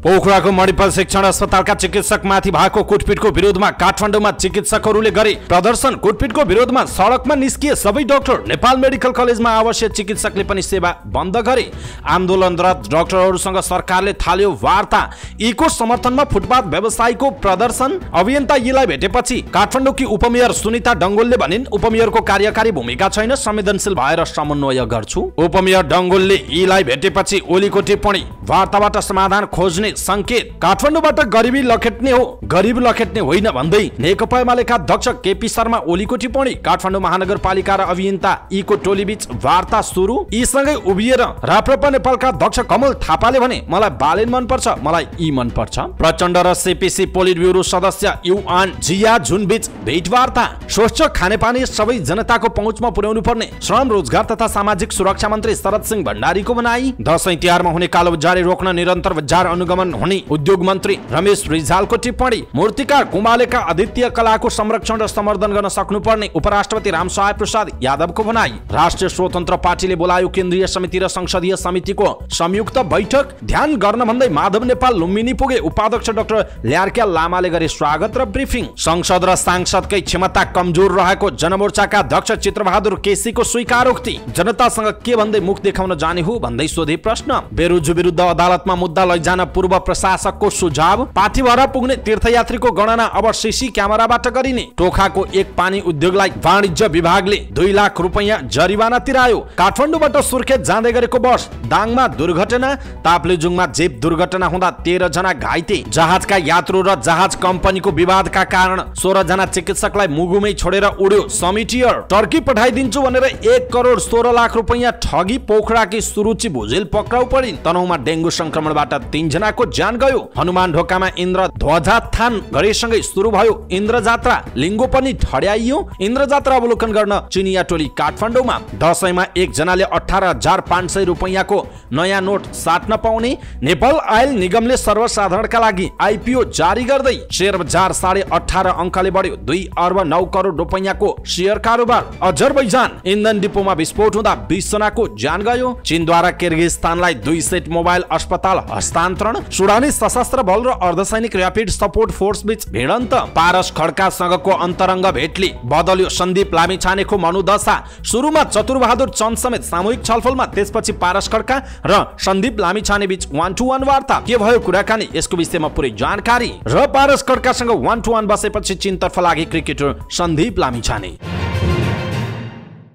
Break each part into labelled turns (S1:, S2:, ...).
S1: पोखराको मणिपाल शिक्षण अस्पतालका चिकित्सकमाथि भएको कुटपिटको विरोधमा काठमाडौँमा चिकित्सकहरूले गरे प्रदर्शन। कुटपिटको विरोधमा सडकमा निस्किए सबै डाक्टर। नेपाल मेडिकल कलेजमा आवासीय चिकित्सकले पनि सेवा बन्द गरे। आन्दोलनरत डाक्टरहरूसँग सरकारले थाल्यो वार्ता। यीको समर्थनमा फुटपाथ व्यवसायीको प्रदर्शन। अभियन्ता यीलाई भेटेपछि काठमाडौँकी उपमेयर सुनिता डङ्गोलले भनिन्, उपमेयरको कार्यकारी भूमिका छैन, संवेदनशील भएर समन्वय गर्छु। उपमेयर डङ्गोलले यीलाई भेटेपछि ओलीको टिप्पणी, वार्ताबाट समाधान खोज्ने संकेत। काठमाडौँबाट गरिबी लखेट्ने हो, गरिब लखेट्ने होइन भन्दै नेकपा एमालेका अध्यक्ष केपी शर्मा ओलीको टिप्पणी। काठमाडौँ महानगरपालिका र अभियन्ता यीको टोलीबीच वार्ता सुरु। यीसँगै उभिएर राप्रपा नेपालका अध्यक्ष कमल थापाले भने, मलाई बालेन मनपर्छ, मलाई यी मनपर्छ। प्रचण्ड र सीपीसी पोलिट ब्युरो सदस्य युआन जिया जुनबीच भेटवार्ता। स्वच्छ खानेपानी सबै जनताको पहुँचमा पुर्याउनु पर्ने श्रम रोजगार तथा सामाजिक सुरक्षा मन्त्री शरद सिंह भण्डारीको भनाई। दशैं तिहारमा हुने कालो बजारी रोक्न निरन्तर बजार अनुगमन हुने उद्योग मन्त्री रमेश रिजालको टिप्पणी। मूर्तिकार कुमालेका अद्वितीय कलाको संरक्षण र सम्वर्धन गर्न सक्नुपर्ने उपराष्ट्रपति रामसहाय प्रसाद यादवको भनाई। राष्ट्रिय स्वतन्त्र पार्टीले बोलायो केन्द्रीय समिति र संसदीय समितिको संयुक्त बैठक। ध्यान गर्न भन्दै माधव नेपाल लुम्बिनी पुगे। उपाध्यक्ष डाक्टर ल्यार्क्या लामाले गरे स्वागत र ब्रिफिङ। संसद र सांसदकै क्षमता कमजोर रहेको जनमोर्चाका अध्यक्ष चित्रबहादुर केसीको स्वीकारोक्ति। जनतासँग के भन्दै मुख देखाउन जाने हो भन्दै सोधे प्रश्न। बेरोजु विरुद्ध अदालतमा मुद्दा लैजान पूर्व प्रशासकको सुझाव। पाठीभरा पुग्ने तीर्थयात्रीको गणना अब सीसी क्यामेराबाट गरिने। टोखाको एक पानी उद्योगलाई वाणिज्य विभागले 2 लाख रुपैयाँ जरिवाना तिरायो। काठमाडौँबाट सुर्खेत जाँदै गरेको बस दाङमा दुर्घटना। ताप्लेजुङमा जेप दुर्घटना हुँदा 13 जना घाइते। जहाजका यात्रु र जहाज कम्पनीको विवादका कारण 16 जना चिकित्सकलाई मुगुमै छोडेर उड्यो समिटियर। टर्की पठाइदिन्छु भनेर 1 करोड 16 लाख रुपैयाँ ठगी। पोखराकी सुरुचि भुजेल पक्राउ परिन्। तनहुँमा डेंगु संक्रमणबाट 3 जनाको ज्यान गयो। हनुमान ढोकामा इन्द्र ध्वजा थान गरेसँगै सुरु भयो इन्द्र जात्रा। लिङ्गो पनि ठड्याइयो। इन्द्र जात्रा अवलोकन गर्न चिनिया टोली काठमाडौँमा। दशैंमा 1 जनाले 18,500 रुपैयाँको नयाँ नोट साट्न पाउने। नेपाल आयल निगमले सर्वसाधारणका लागि आइपिओ जारी गर्दै शेयर बजार 18.5 अङ्कले बढ्यो। 2 अर्ब 9 करोड रुपैयाँको शेयर कारोबार। अजरबैजान इन्धन डिपोमा विस्फोट हुँदा 20 जनाको ज्यान गयो। चीनद्वारा किर्गिस्तानलाई 2 सेट मोबाइल अस्पताल हस्तान्तरण। सुडानी सशस्त्र बल र अर्धसैनिक र्यापिड सपोर्ट फोर्स बीच भिडन्त। पारस खड्कासँगको अन्तरङ्ग भेटले बदल्यो सन्दीप लामिछानेको मनोदशा। सुरुमा चतुरबहादुर चन्द समेत सामूहिक छलफलमा, त्यसपछि पारस खड्का र सन्दीप लामिछाने बीच 1-to-1 वार्ता। के भयो कुराकानी, यसको विषयमा पुरै जानकारी। र पारस खड्कासँग 1-to-1 बसेपछि चीनतर्फ लागे क्रिकेटर सन्दीप लामिछाने।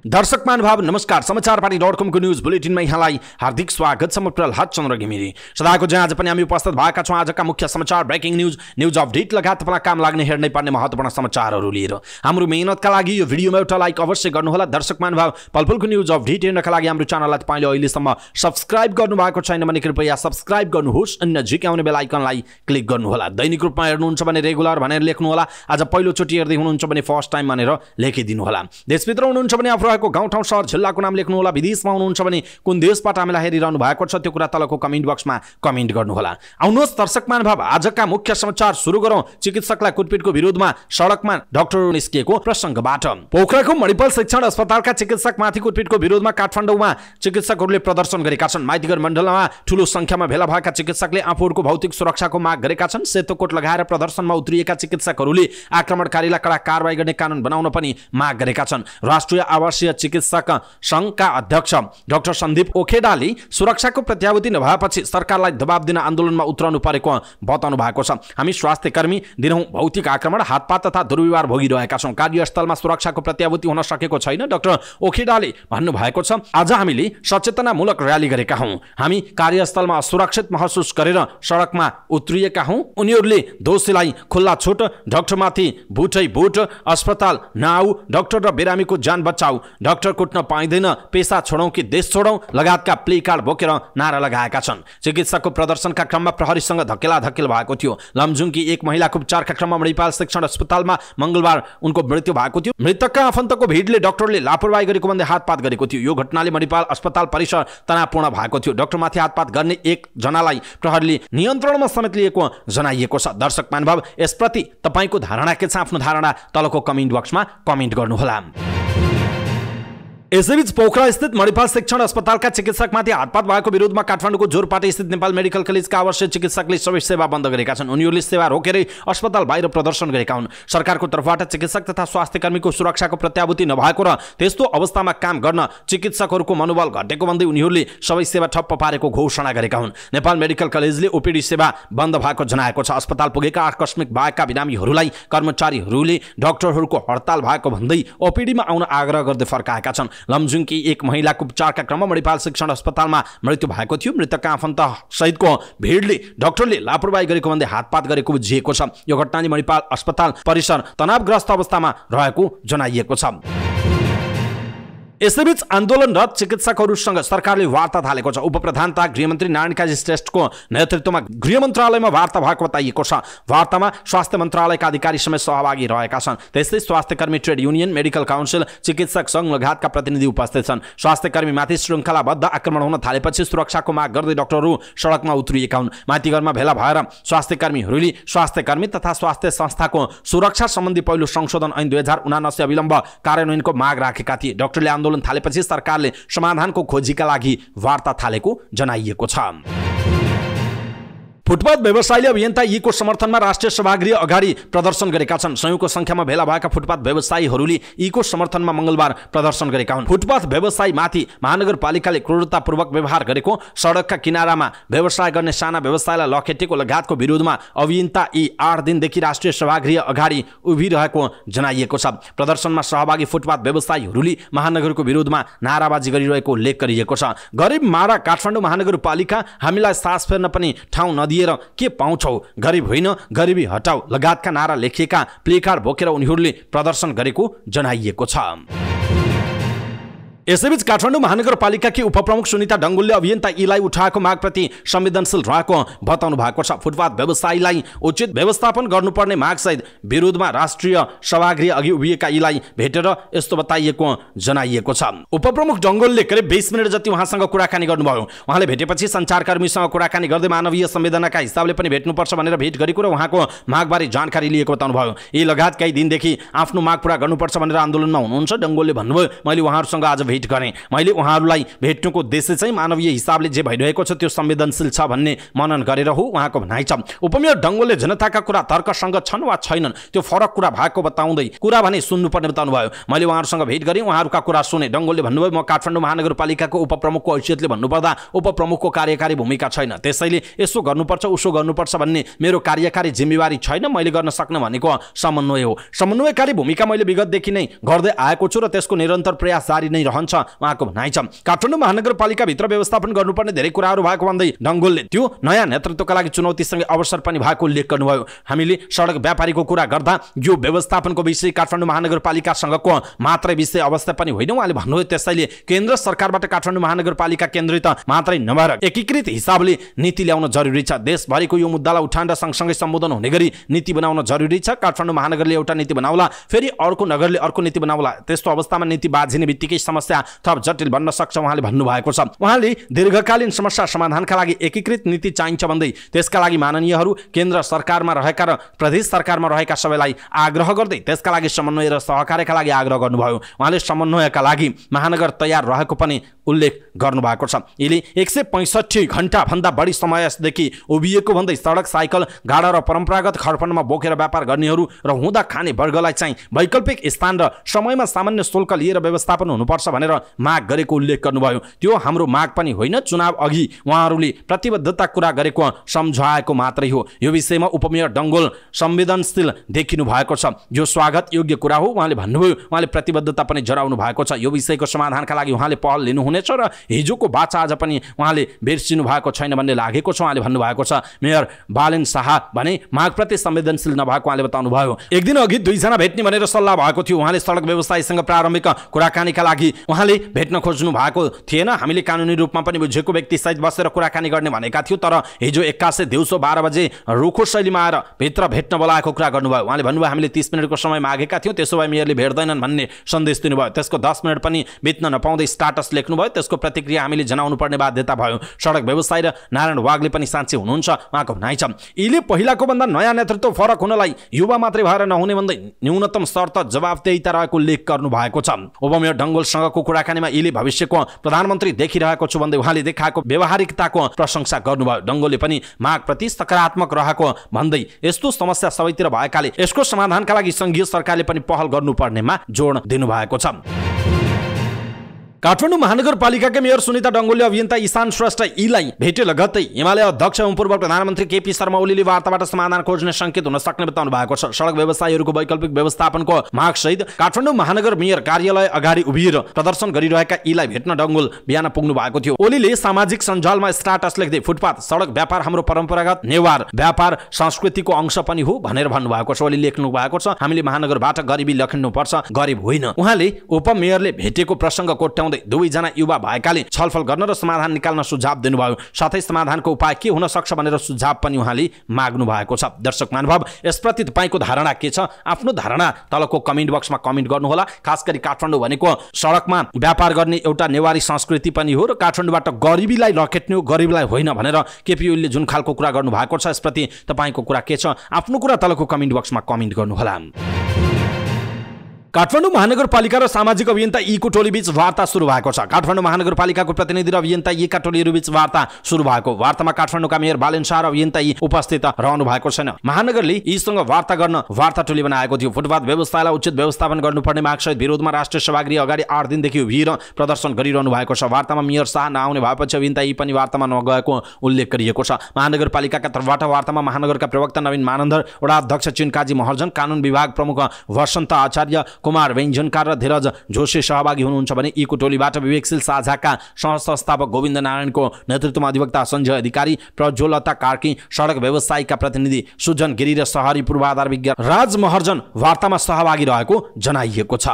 S1: दर्शक महानुभाव नमस्कार। समाचारपाटी.com को न्यूज बुलेटिनमा यहाँलाई हार्दिक स्वागत छ। म प्रहलाद चन्द्र घिमिरे। सदाको चाहिँ आज पनि हामी उपस्थित भएका छौँ आजका मुख्य समाचार, ब्रेकिङ न्यूज, न्यूज अपडेट लगायत तपाईँलाई काम लाग्ने हेर्नै पर्ने महत्त्वपूर्ण समाचारहरू लिएर। हाम्रो मेहनतका लागि यो भिडियोमा एउटा लाइक अवश्य गर्नुहोला। दर्शक महानुभाव, पलपलको न्यूज अपडेट हेर्नका लागि हाम्रो च्यानललाई तपाईँले अहिलेसम्म सब्स्क्राइब गर्नुभएको छैन भने कृपया सब्स्क्राइब गर्नुहोस्। अनि नजिकै आउने बेल आइकनलाई क्लिक गर्नुहोला। दैनिक रूपमा हेर्नुहुन्छ भने रेगुलर भनेर लेख्नुहोला। आज पहिलोचोटि हेर्दै हुनुहुन्छ भने फर्स्ट टाइम भनेर लेखिदिनुहोला। देशभित्र हुनुहुन्छ भने आफ्नो गाउँठाउँ शहर जिल्लाको नाम लेख्नुहोला। विदेशमा हुनुहुन्छ भने कुन देशबाट हामीलाई हेरिरहनु भएको छ त्यो कुरा तलको कमेन्ट बक्समा कमेन्ट गर्नुहोला। आउनुहोस् दर्शक महानुभाव, आजका मुख्य समाचार सुरु गरौँ। चिकित्सकलाई कुटपिटको विरोधमा सडकमा डाक्टरहरू निस्किएको प्रसङ्गबाट। पोखराको मणिपाल शिक्षण अस्पतालका चिकित्सकमाथि कुटपिटको विरोधमा काठमाडौँमा चिकित्सकहरूले प्रदर्शन गरेका छन्। माइतीघर मण्डलमा ठूलो संख्यामा भेला भएका चिकित्सकले आफूहरूको भौतिक सुरक्षाको माग गरेका छन्। सेतो कोट लगाएर प्रदर्शनमा उत्रिएका चिकित्सकहरूले आक्रमणकारीलाई कडा कारबाही गर्ने कानुन बनाउन पनि माग गरेका छन्। राष्ट्रिय आवासीय चिकित्सक संघका अध्यक्ष डाक्टर सन्दीप ओखेडाले सुरक्षाको प्रत्याभूति नभएपछि सरकारलाई दबाब दिन आन्दोलनमा उत्रनु परेको बताउनु भएको छ। हामी स्वास्थ्य कर्मी दिनहुँ भौतिक आक्रमण, हातपात तथा दुर्व्यवहार भोगिरहेका छौँ। कार्यस्थलमा सुरक्षाको प्रत्याभूति हुन सकेको छैन। डाक्टर ओखेडाले भन्नुभएको छ, आज हामीले सचेतनामूलक र्याली गरेका हौँ। हामी कार्यस्थलमा असुरक्षित महसुस गरेर सडकमा उत्रिएका हौँ। उनीहरूले दोषीलाई खुल्ला छुट, डाक्टरमाथि बुटै बुट, अस्पताल नआऊ, डाक्टर र बिरामीको ज्यान बचाऊ, डाक्टर कुट्न पाइँदैन, पेसा छोडौँ कि देश छोडौँ लगायतका प्ले कार्ड बोकेर नारा लगाएका छन्। चिकित्सकको प्रदर्शनका क्रममा प्रहरीसँग धकेलाधकेल भएको थियो। लमजुङकी एक महिलाको उपचारका क्रममा मणिपाल शिक्षण अस्पतालमा मंगलबार उनको मृत्यु भएको थियो। मृतकका आफन्तको भिडले डाक्टरले लापरवाही गरेको भन्दै हातपात गरेको थियो। यो घटनाले मणिपाल अस्पताल परिसर तनावपूर्ण भएको थियो। डाक्टरमाथि हातपात गर्ने 1 जनालाई प्रहरीले नियन्त्रणमा समेत लिएको जनाइएको छ। दर्शक महानुभाव, यसप्रति तपाईँको धारणा के छ? आफ्नो धारणा तलको कमेन्ट बक्समा कमेन्ट गर्नुहोला। यसैबीच पोखरा स्थित मणिपाल शिक्षण अस्पतालका चिकित्सकमाथि हातपात भएको विरोधमा काठमाडौँको जोरपाटे स्थित नेपाल मेडिकल कलेजका आवश्यक चिकित्सकले सबै सेवा बन्द गरेका छन्। उनीहरूले सेवा रोकेरै अस्पताल बाहिर प्रदर्शन गरेका हुन्। सरकारको तर्फबाट चिकित्सक तथा स्वास्थ्यकर्मीको सुरक्षाको प्रत्याभूति नभएको र त्यस्तो अवस्थामा काम गर्न चिकित्सकहरूको मनोबल घटेको भन्दै उनीहरूले सबै सेवा ठप्प पारेको घोषणा गरेका हुन्। नेपाल मेडिकल कलेजले ओपीडी सेवा बन्द भएको जनाएको छ। अस्पताल पुगेका आकस्मिक भएका बिरामीहरूलाई कर्मचारीहरूले डाक्टरहरूको हडताल भएको भन्दै ओपीडीमा आउन आग्रह गर्दै फर्काएका छन्। लमजुङकी एक महिलाको उपचारका क्रममा मणिपाल शिक्षण अस्पतालमा मृत्यु भएको थियो। मृतकका आफन्त सहितको भिडले डाक्टरले लापरवाही गरेको भन्दै हातपात गरेको बुझिएको छ। यो घटनाले मणिपाल अस्पताल परिसर तनावग्रस्त अवस्थामा रहेको जनाइएको छ। यसैबीच आन्दोलनरत चिकित्सकहरूसँग सरकारले वार्ता थालेको छ। उपप्रधान तथा गृहमन्त्री नारायण काजी श्रेष्ठको नेतृत्वमा गृह मन्त्रालयमा वार्ता भएको बताइएको छ। वार्तामा स्वास्थ्य मन्त्रालयका अधिकारी समेत सहभागी रहेका छन्। त्यस्तै स्वास्थ्यकर्मी ट्रेड युनियन, मेडिकल काउन्सिल, चिकित्सक सङ्घ लगायतका प्रतिनिधि उपस्थित छन्। स्वास्थ्यकर्मीमाथि श्रृङ्खलाबद्ध आक्रमण हुन थालेपछि सुरक्षाको माग गर्दै डाक्टरहरू सडकमा उत्रिएका हुन्। माथिघरमा भेला भएर स्वास्थ्यकर्मीहरूले स्वास्थ्यकर्मी तथा स्वास्थ्य संस्थाको सुरक्षा सम्बन्धी पहिलो संशोधन ऐन 2079 अविलम्ब कार्यान्वयनको माग राखेका थिए। डाक्टरले आन्दोलन थालेपछि सरकारले समाधानको खोजीका लागि वार्ता थालेको जनाइएको छ। फुटपाथ व्यवसायीले अभियन्ता यीको समर्थनमा राष्ट्रिय सभागृह अगाडि प्रदर्शन गरेका छन्। सयौंको संख्यामा भेला भएका फुटपाथ व्यवसायीहरूले यीको समर्थनमा मंगलबार प्रदर्शन गरेका हुन्। फुटपाथ व्यवसायीमाथि महानगरपालिकाले क्रूरतापूर्वक व्यवहार गरेको, सडकका किनारामा व्यवसाय गर्ने साना व्यवसायलाई लखेटेको लगायतको विरोधमा अभियन्ता यी 8 दिनदेखि राष्ट्रिय सभागृह अगाडि उभिरहेको जनाइएको छ। प्रदर्शनमा सहभागी फुटपाथ व्यवसायीहरूले महानगरको विरोधमा नाराबाजी गरिरहेको उल्लेख गरिएको छ। गरिब मारा काठमाडौँ महानगरपालिका, हामीलाई सास फेर्न पनि ठाउँ नदिएर के पाउँछौ, गरिब होइन गरिबी हटाऊ लगायतका नारा लेखिएका प्लेकार्ड बोकेर उनीहरूले प्रदर्शन गरेको जनाइएको छ। यसैबीच काठमाडौँ महानगरपालिकाकी उपप्रमुख सुनिता डङ्गोलले अभियन्ता यीलाई उठाएको मागप्रति संवेदनशील रहेको बताउनु भएको छ। फुटपाथ व्यवसायीलाई उचित व्यवस्थापन गर्नुपर्ने मागसहित विरोधमा राष्ट्रिय सभागृह अघि उभिएका यीलाई भेटेर यस्तो बताइएको जनाइएको छ। उपप्रमुख डङ्गोलले करिब 20 मिनट जति उहाँसँग कुराकानी गर्नुभयो। उहाँले भेटेपछि सञ्चारकर्मीसँग कुराकानी गर्दै मानवीय संवेदनाका हिसाबले पनि भेट्नुपर्छ भनेर भेट गरेको र उहाँको मागबारे जानकारी लिएको बताउनुभयो। यी लगायत केही दिनदेखि आफ्नो माग पूरा गर्नुपर्छ भनेर आन्दोलनमा हुनुहुन्छ। डङ्गोलले भन्नुभयो, मैले उहाँहरूसँग आज भेट गरेँ। मैले उहाँहरूलाई भेट्नुको उद्देश्य चाहिँ मानवीय हिसाबले जे भइरहेको छ त्यो संवेदनशील छ भन्ने मनन गरेर हो, उहाँको भनाइ छ। उपमेयर डङ्गोलले जनताका कुरा तर्कसँग छन् वा छैनन् त्यो फरक कुरा भएको बताउँदै कुरा भने सुन्नुपर्ने बताउनुभयो। मैले उहाँहरूसँग भेट गरेँ, उहाँहरूका कुरा सुने। डङ्गोलले भन्नुभयो, म काठमाडौँ महानगरपालिकाको उपप्रमुखको हैसियतले भन्नुपर्दा उपप्रमुखको कार्यकारी भूमिका छैन, त्यसैले यसो गर्नुपर्छ उसो गर्नुपर्छ भन्ने मेरो कार्यकारी जिम्मेवारी छैन। मैले गर्न सक्ने भनेको समन्वय हो। समन्वयकारी भूमिका मैले विगतदेखि नै गर्दै आएको छु र त्यसको निरन्तर प्रयास जारी नै रहन्छ, उहाँको भनाइ छ। काठमाडौँ महानगरपालिका भित्र व्यवस्थापन गर्नुपर्ने धेरै कुराहरू भएको भन्दै डङ्गोलले त्यो नयाँ नेतृत्वका लागि चुनौतीसँगै अवसर पनि भएको उल्लेख गर्नुभयो। हामीले सडक व्यापारीको कुरा गर्दा यो व्यवस्थापनको विषय काठमाडौँ महानगरपालिकासँगको मात्रै विषय अवस्था पनि होइन, उहाँले भन्नुभयो। त्यसैले केन्द्र सरकारबाट काठमाडौँ महानगरपालिका केन्द्रित मात्रै नभएर एकीकृत हिसाबले नीति ल्याउन जरुरी छ। देशभरिको यो मुद्दालाई उठान र सँगसँगै सम्बोधन हुने गरी नीति बनाउन जरुरी छ। काठमाडौँ महानगरले एउटा नीति बनाउला, फेरि अर्को नगरले अर्को नीति बनाउला, त्यस्तो अवस्थामा नीति बाझिने बित्तिकै समस्या थप जटिल बन्न सक्छ उहाँले भन्नुभएको छ। उहाँले दीर्घकालीन समस्या समाधानका लागि एकीकृत नीति चाहिन्छ भन्दै त्यसका लागि माननीयहरू केन्द्र सरकारमा रहेका र प्रदेश सरकारमा रहेका सबैलाई आग्रह गर्दै त्यसका लागि समन्वय र सहकार्यका लागि आग्रह गर्नुभयो। उहाँले समन्वयका लागि महानगर तयार रहेको पनि उल्लेख गर्नुभएको छ। यिले 165 घण्टा भन्दा बढी समयदेखि उभिएको भन्दै सडक, साइकल, गाडा र परम्परागत खडपनमा बोकेर व्यापार गर्नेहरू र हुँदा खाने वर्गलाई चाहिँ वैकल्पिक स्थान र समयमा सामान्य शुल्क लिएर व्यवस्थापन हुनुपर्छ भनेर माग गरेको उल्लेख गर्नुभयो। त्यो हाम्रो माग पनि होइन, चुनाव अघि उहाँहरूले प्रतिबद्धता कुरा गरेको सम्झाएको मात्रै हो। यो विषयमा उपमेयर डङ्गोल संवेदनशील देखिनु भएको छ, यो स्वागत योग्य कुरा हो उहाँले भन्नुभयो। उहाँले प्रतिबद्धता पनि जनाउनु भएको छ। यो विषयको समाधानका लागि उहाँले पहल लिनुहुनेछ र हिजोको बाचा आज पनि उहाँले बिर्सिनु भएको छैन भन्ने लागेको छ उहाँले भन्नुभएको छ। मेयर बालेन शाह भने मागप्रति संवेदनशील नभएको उहाँले बताउनुभयो। एक दिन अघि 2 जना भेट्ने भनेर सल्लाह भएको थियो। उहाँले सडक व्यवसायीसँग प्रारम्भिक कुराकानीका लागि उहाँले भेट्न खोज्नु भएको थिएन। हामीले कानुनी रूपमा पनि बुझेको व्यक्ति सहित बसेर कुराकानी गर्ने भनेका थियौँ, तर हिजो 81 दिउँसो 12 बजे रुखो शैलीमा आएर भित्र भेट्न बोलाएको कुरा गर्नुभयो। उहाँले भन्नुभयो, हामीले 30 मिनटको समय मागेका थियौँ, त्यसो भए मेयरले भेट्दैनन् भन्ने सन्देश दिनुभयो। त्यसको 10 मिनट पनि बित्न नपाउँदै स्टाटस लेख्नुभयो। त्यसको प्रतिक्रिया हामीले जनाउनु पर्ने बाध्यता भयो। सडक व्यवसायी र नारायण वाग्ले पनि साँच्चै हुनुहुन्छ उहाँको भनाइ छ। यिले पहिलाको भन्दा नयाँ नेतृत्व फरक हुनलाई युवा मात्रै भएर नहुने भन्दै न्यूनतम शर्त जवाफदेहिता रहेको उल्लेख गर्नु भएको छ। उपमेयर डङ्गोलसँगको भएको कुराकानीमा यीले भविष्यको प्रधानमन्त्री देखिरहेको छु भन्दै उहाँले देखाएको व्यवहारिकताको प्रशंसा गर्नुभयो। डङ्गोले पनि मागप्रति सकारात्मक रहेको भन्दै यस्तो समस्या सबैतिर भएकाले यसको समाधानका लागि संघीय सरकारले पनि पहल गर्नुपर्नेमा जोड दिनुभएको छ। काठमाडौँ महानगरपालिकाका मेयर सुनिता डङ्गोलले अभियन्ता ईशान श्रेष्ठ यीलाई भेटे लगत्तै एमाले अध्यक्ष एवं पूर्व प्रधानमन्त्री केपी शर्मा ओलीले वार्ताबाट समाधान खोज्ने संकेत हुन सक्ने बताउनु भएको छ। सडक व्यवसायीहरूको वैकल्पिक व्यवस्थापनको मागसहित काठमाडौँ महानगर मेयर कार्यालय अगाडि उभिएर प्रदर्शन गरिरहेका यीलाई भेट्न डङ्गोल बिहान पुग्नु भएको थियो। ओलीले सामाजिक सञ्जालमा स्ट्याटस लेख्दै फुटपाथ सडक व्यापार हाम्रो परम्परागत नेवार व्यापार संस्कृतिको अंश पनि हो भनेर भन्नुभएको छ। ओलीले लेख्नु भएको छ, हामीले महानगरबाट गरिबी लखिनुपर्छ, गरिब होइन। उहाँले उपमेयरले भेटेको प्रसङ्ग कोट्याउँदै दुवैजना युवा भएकाले छलफल गर्न र समाधान निकाल्न सुझाव दिनुभयो। साथै समाधानको उपाय के हुन सक्छ भनेर सुझाव पनि उहाँले माग्नु भएको छ। दर्शक महानुभाव, यसप्रति तपाईको धारणा के छ? आफ्नो धारणा तलको कमेन्ट बक्समा कमेन्ट गर्नुहोला। खास गरी काठमाडौँ भनेको सडकमा व्यापार गर्ने एउटा नेवारी संस्कृति पनि हो र काठमाडौँबाट गरिबीलाई लखेट्ने हो, गरिबलाई होइन भनेर केपी ओलीले जुन खालको कुरा गर्नु भएको छ यसप्रति तपाईको कुरा के छ? आफ्नो कुरा तलको कमेन्ट बक्समा कमेन्ट गर्नुहोला। काठमाडौँ महानगरपालिका र सामाजिक अभियन्ता यीको टोलीबीच वार्ता सुरु भएको छ। काठमाडौँ महानगरपालिकाको प्रतिनिधि र अभियन्ता यीका टोलीहरूबीच वार्ता सुरु भएको। वार्तामा काठमाडौँका मेयर बालेन शाह र अभियन्ता यी उपस्थित रहनु भएको छैन। महानगरले यीसँग वार्ता गर्न वार्ता टोली बनाएको थियो। फुटपाथ व्यवसायलाई उचित व्यवस्थापन गर्नुपर्ने मागसहित विरोधमा राष्ट्रिय सभागृह अगाडि 8 दिनदेखि उभिएर प्रदर्शन गरिरहनु भएको छ। वार्तामा मेयर शाह नआउने भएपछि अभियन्ता यी पनि वार्तामा नगएको उल्लेख गरिएको छ। महानगरपालिकाका तर्फबाट वार्तामा महानगरका प्रवक्ता नवीन मानन्धर, वडा अध्यक्ष चिनकाजी महर्जन, कानुन विभाग प्रमुख वसन्त आचार्य, कुमार व्यञ्जनकार र धीरज जोशी सहभागी हुनुहुन्छ भने यीको टोलीबाट विवेकशील साझाका सहसंस्थापक गोविन्द नारायणको नेतृत्वमा अधिवक्ता सञ्जय अधिकारी, प्रज्वलता कार्की, सडक व्यवसायीका प्रतिनिधि सुजन गिरी र शहरी पूर्वाधार विज्ञ राज महर्जन वार्तामा सहभागी रहेको जनाइएको छ।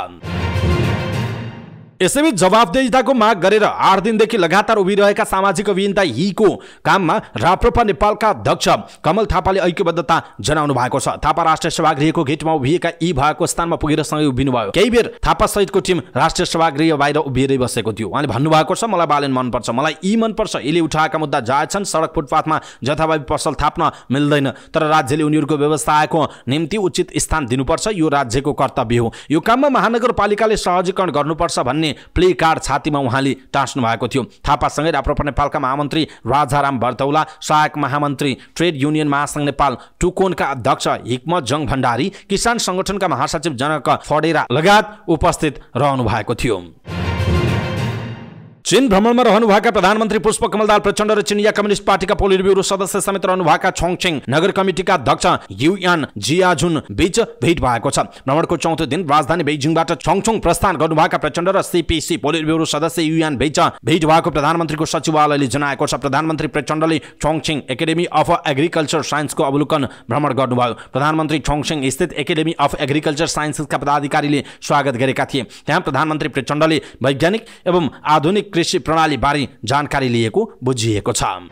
S1: यसैबीच जवाबदेहिताको माग गरेर 8 दिनदेखि लगातार उभिरहेका सामाजिक अभियन्ता यीको काममा राप्रपा नेपालका अध्यक्ष कमल थापाले ऐक्यबद्धता जनाउनु भएको छ। थापा राष्ट्रिय सभागृहको गेटमा उभिएका यी भएको स्थानमा पुगेर सँगै उभिनु भयो। केही बेर थापा सहितको टिम राष्ट्रिय सभागृह बाहिर उभिएरै बसेको थियो। उहाँले भन्नुभएको छ, मलाई बालेन मनपर्छ, मलाई यी मनपर्छ, यसले उठाएका मुद्दा जायज छन्। सडक फुटपाथमा जथाभावी पसल थाप्न मिल्दैन, तर राज्यले उनीहरूको व्यवस्थाको निम्ति उचित स्थान दिनुपर्छ, यो राज्यको कर्तव्य हो। यो काममा महानगरपालिकाले सहजीकरण गर्नुपर्छ भन्ने प्ले कार्ड छातीमा उहाँले टाँस्नु भएको थियो। थापासँगै राप्रपा नेपालका महामन्त्री राजाराम बर्तौला, सहायक महामन्त्री ट्रेड युनियन महासंघ नेपाल टुकोनका अध्यक्ष हिक्मत जङ भण्डारी, किसान संगठनका महासचिव जनक फडेरा लगायत उपस्थित रहनु भएको थियो। चीन भ्रमणमा रहनुभएका प्रधानमन्त्री पुष्पकमल दाहाल प्रचण्ड र चिनिया कम्युनिस्ट पार्टीका पोलिट ब्युरो सदस्य समेत रहनुभएका छोङछेङ नगर कमिटिका अध्यक्ष युयान जियाजुन बीच भेट भएको छ। भ्रमणको चौथो दिन राजधानी बेजिङबाट छोङछोङ प्रस्थान गर्नुभएका प्रचण्ड र सीपीसी पोलिट ब्युरो सदस्य युयान बीच भेट भएको प्रधानमन्त्रीको सचिवालयले जनाएको छ। प्रधानमन्त्री प्रचण्डले छोङछेङ एकाडेमी अफ एग्रिकल्चर साइन्सको अवलोकन भ्रमण गर्नुभयो। प्रधानमन्त्री छोङछेङ स्थित एकाडेमी अफ एग्रिकल्चर साइन्सका पदाधिकारीले स्वागत गरेका थिए। त्यहाँ प्रधानमन्त्री प्रचण्डले वैज्ञानिक एवं आधुनिक कृषि प्रणाली बारे जानकारी लिएको बुझिएको छ।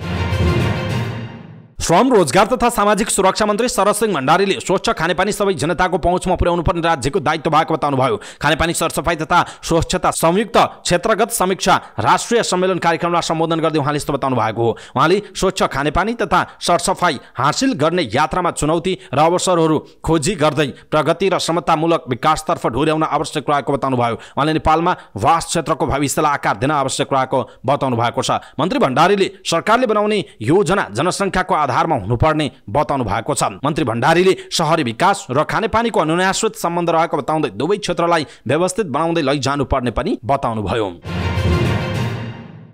S1: श्रम रोजगार तथा सामाजिक सुरक्षा मन्त्री शरद सिंह भण्डारीले स्वच्छ खानेपानी सबै जनताको पहुँचमा पुर्याउनु पर्ने राज्यको दायित्व भएको बताउनुभयो। खानेपानी सरसफाई तथा स्वच्छता संयुक्त क्षेत्रगत समीक्षा राष्ट्रिय सम्मेलन कार्यक्रमलाई सम्बोधन गर्दै उहाँले यस्तो बताउनु भएको हो। उहाँले स्वच्छ खानेपानी तथा सरसफाई हासिल गर्ने यात्रामा चुनौती र अवसरहरू खोजी गर्दै प्रगति र समतामूलक विकासतर्फ डोर्याउन आवश्यक रहेको बताउनुभयो। उहाँले नेपालमा वास क्षेत्रको भविष्यलाई आकार दिन आवश्यक रहेको बताउनु भएको छ। मन्त्री भण्डारीले सरकारले बनाउने योजना जनसङ्ख्याको आधारमा हुनुपर्ने बताउनु भएको छ। मन्त्री भण्डारीले शहरी विकास र खानेपानीको अनुन्यासित सम्बन्ध रहेको बताउँदै दुवै क्षेत्रलाई व्यवस्थित बनाउँदै लैजानुपर्ने पनि बताउनुभयो।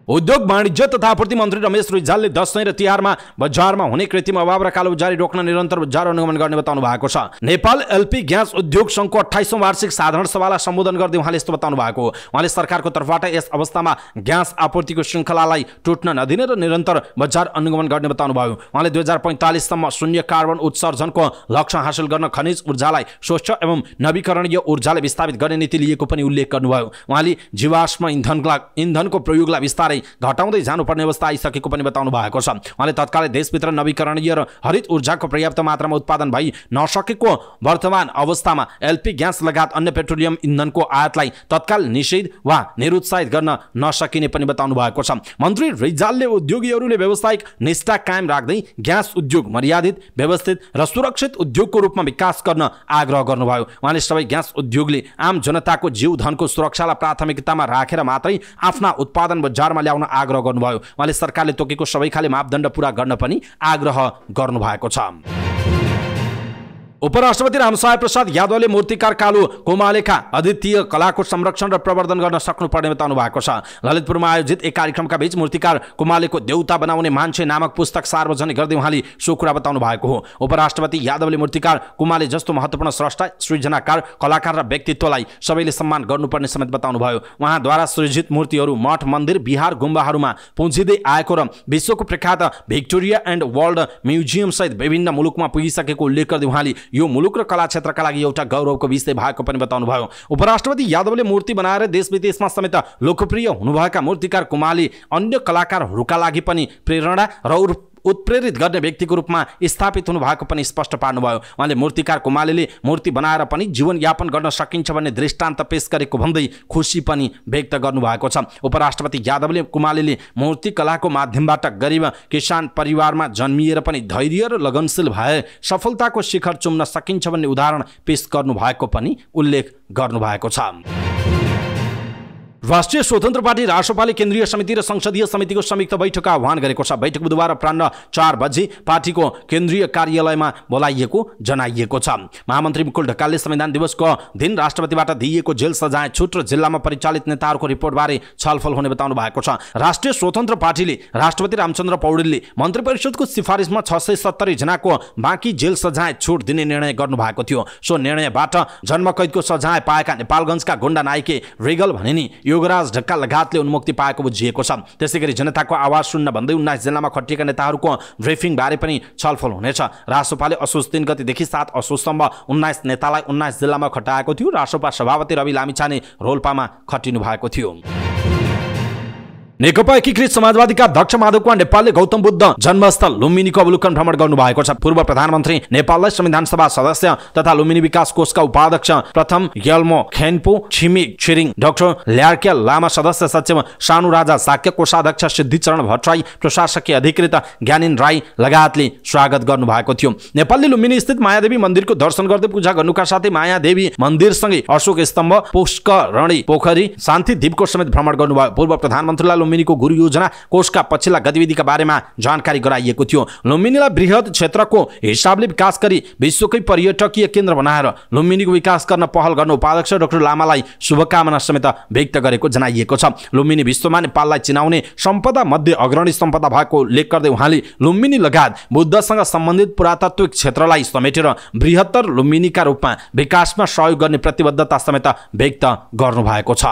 S1: उद्योग वाणिज्य तथा आपूर्ति मन्त्री रमेश रिजालले दशैं र तिहारमा बजारमा हुने कृत्रिम अभाव र कालोबजारी रोक्न निरन्तर बजार अनुगमन गर्ने बताउनु भएको छ। नेपाल एलपी ग्यास उद्योग संघको 28औं वार्षिक साधारण सभालाई सम्बोधन गर्दै उहाँले यस्तो बताउनु भएको हो। उहाँले सरकारको तर्फबाट यस अवस्थामा ग्यास आपूर्तिको श्रृङ्खलालाई टुट्न नदिने र निरन्तर बजार अनुगमन गर्ने बताउनु भयो। उहाँले 2045 सम्म शून्य कार्बन उत्सर्जनको लक्ष्य हासिल गर्न खनिज ऊर्जालाई स्वच्छ एवं नवीकरणीय ऊर्जाले विस्थापित गर्ने नीति लिएको पनि उल्लेख गर्नुभयो। उहाँले जीवाश्म इन्धनको प्रयोगलाई विस्तारै उत्पादनलाई घटाउँदै जानुपर्ने अवस्था आइसकेको पनि बताउनु भएको छ। उहाँले तत्कालै देशभित्र नवीकरणीय र हरित ऊर्जाको पर्याप्त मात्रामा उत्पादन भई नसकेको वर्तमान अवस्थामा एलपी ग्यास लगायत अन्य पेट्रोलियम इन्धनको आयातलाई तत्काल निषेध वा निरुत्साहित गर्न नसकिने पनि बताउनु भएको छ। मन्त्री रिजालले उद्योगीहरूले व्यावसायिक निष्ठा कायम राख्दै ग्यास उद्योग मर्यादित, व्यवस्थित र सुरक्षित उद्योगको रूपमा विकास गर्न आग्रह गर्नुभयो। उहाँले सबै ग्यास उद्योगले आम जनताको जीवधनको सुरक्षालाई प्राथमिकतामा राखेर मात्रै आफ्ना उत्पादन बजारमा ल्याउन आग्रह गर्नुभयो। उहाँले सरकारले तोकेको सबै खाले मापदण्ड पूरा गर्न पनि आग्रह गर्नुभएको छ। उपराष्ट्रपति रामसहाय प्रसाद यादवले मूर्तिकार कालु कोमालेका अद्वितीय कलाको संरक्षण र प्रवर्धन गर्न सक्नुपर्ने बताउनु भएको छ। ललितपुरमा आयोजित एक कार्यक्रमका बीच मूर्तिकार कोमालेको देउता बनाउने मान्छे नामक पुस्तक सार्वजनिक गर्दै उहाँले सो कुरा बताउनु भएको हो। उपराष्ट्रपति यादवले मूर्तिकार कोमाले जस्तो महत्त्वपूर्ण स्रष्टा, सृजनाकार, कलाकार र व्यक्तित्वलाई सबैले सम्मान गर्नुपर्ने समेत बताउनु भयो। उहाँद्वारा सृजित मूर्तिहरू मठ, मन्दिर, बिहार, गुम्बाहरूमा पुँजिँदै आएको र विश्वको प्रख्यात भिक्टोरिया एन्ड वर्ल्ड म्युजियम सहित विभिन्न मुलुकमा पुगिसकेको उल्लेख गर्दै उहाँले यो मुलुक र कला क्षेत्रका लागि एउटा गौरवको विषय भएको पनि बताउनु भयो। उपराष्ट्रपति यादवले मूर्ति बनाएर देश विदेशमा समेत लोकप्रिय हुनुभएका मूर्तिकार कोमाले अन्य कलाकारहरूका लागि पनि प्रेरणा र उत्प्रेरित गर्ने व्यक्तिको रूपमा स्थापित हुनु भएको पनि स्पष्ट पार्नुभयो। उहाँले मूर्तिकार कोमालेले मूर्ति बनाएर पनि जीवनयापन गर्न सकिन्छ भन्ने दृष्टान्त पेश गरेको भन्दै खुसी पनि व्यक्त गर्नुभएको छ। उपराष्ट्रपति यादवले कोमालेले मूर्ति कलाको माध्यमबाट गरिब किसान परिवारमा जन्मिएर पनि धैर्य र लगनशील भए सफलताको शिखर चुम्न सकिन्छ भन्ने उदाहरण पेश गर्नुभएको पनि उल्लेख गर्नुभएको छ। राष्ट्रिय स्वतन्त्र पार्टी रासपाले केन्द्रीय समिति र संसदीय समितिको संयुक्त बैठक आह्वान गरेको छ। बैठक बुधबार अपराह्न 4 बजे पार्टीको केन्द्रीय कार्यालयमा बोलाइएको जनाइएको छ। महामन्त्री मुकुल ढकालले संविधान दिवसको दिन राष्ट्रपतिबाट दिइएको जेल सजाय छुट र जिल्लामा परिचालित नेताहरूको रिपोर्टबारे छलफल हुने बताउनु भएको छ। राष्ट्रिय स्वतन्त्र पार्टीले राष्ट्रपति रामचन्द्र पौडेलले मन्त्री परिषदको सिफारिसमा 670 जनाको बाँकी जेल सजाय छुट दिने निर्णय गर्नुभएको थियो। सो निर्णयबाट जन्मकैदको सजाय पाएका नेपालगञ्जका गुण्डा नायके रिगल भनिने योगराज ढक्का लगायतले उन्मुक्ति पाएको बुझिएको छ। त्यसैगरी जनताको आवाज सुन्न भन्दै 19 जिल्लामा खटिएका नेताहरूको ब्रिफिङ बारे पनि छलफल हुनेछ। रासोपाले असोज 3 गतेदेखि 7 असोजसम्म 19 नेतालाई 19 जिल्लामा खटाएको थियो। रासोपा सभापति रवि लामिछाने रोल्पामा खटिनु भएको थियो। नेकपा एकीकृत समाजवादीका अध्यक्ष माधव कुमार नेपालले गौतम बुद्ध जन्मस्थल लुम्बिनीको अवलोकन भ्रमण गर्नुभएको छ। पूर्व प्रधानमन्त्री नेपाललाई संविधान सभा सदस्य तथा लुम्बिनी विकास कोषका उपाध्यक्ष प्रथम यल्मो खेन्पो छिमिक छिरिङ, डाक्टर ल्यार्क्या लामा सदस्य सचिव सानु राजा साक्य, कोषाध्यक्ष सिद्धिचरण भट्टराई, प्रशासकीय अधिकृत ज्ञानिन राई लगायतले स्वागत गर्नुभएको थियो। नेपालले लुम्बिनी स्थित मायादेवी मन्दिरको दर्शन गर्दै पूजा गर्नुका साथै मायादेवी मन्दिरसँगै अशोक स्तम्भ, पुष्करणी पोखरी, शान्ति द्वीपको समेत भ्रमण गर्नुभयो। पूर्व प्रधानमन्त्रीलाई लुम्बिनीको गुरु योजना कोषका पछिल्ला गतिविधिका बारेमा जानकारी गराइएको थियो। लुम्बिनीलाई बृहत क्षेत्रको हिसाबले विकास गरी विश्वकै पर्यटकीय केन्द्र बनाएर लुम्बिनीको विकास गर्न पहल गर्न उपाध्यक्ष डाक्टर लामालाई शुभकामना समेत व्यक्त गरेको जनाइएको छ। लुम्बिनी विश्वमा नेपाललाई चिनाउने सम्पदा मध्ये अग्रणी सम्पदा भएको उल्लेख गर्दै उहाँले लुम्बिनी लगायत बुद्धसँग सम्बन्धित पुरातात्विक क्षेत्रलाई समेटेर बृहत्तर लुम्बिनीका रूपमा विकासमा सहयोग गर्ने प्रतिबद्धता समेत व्यक्त गर्नुभएको छ।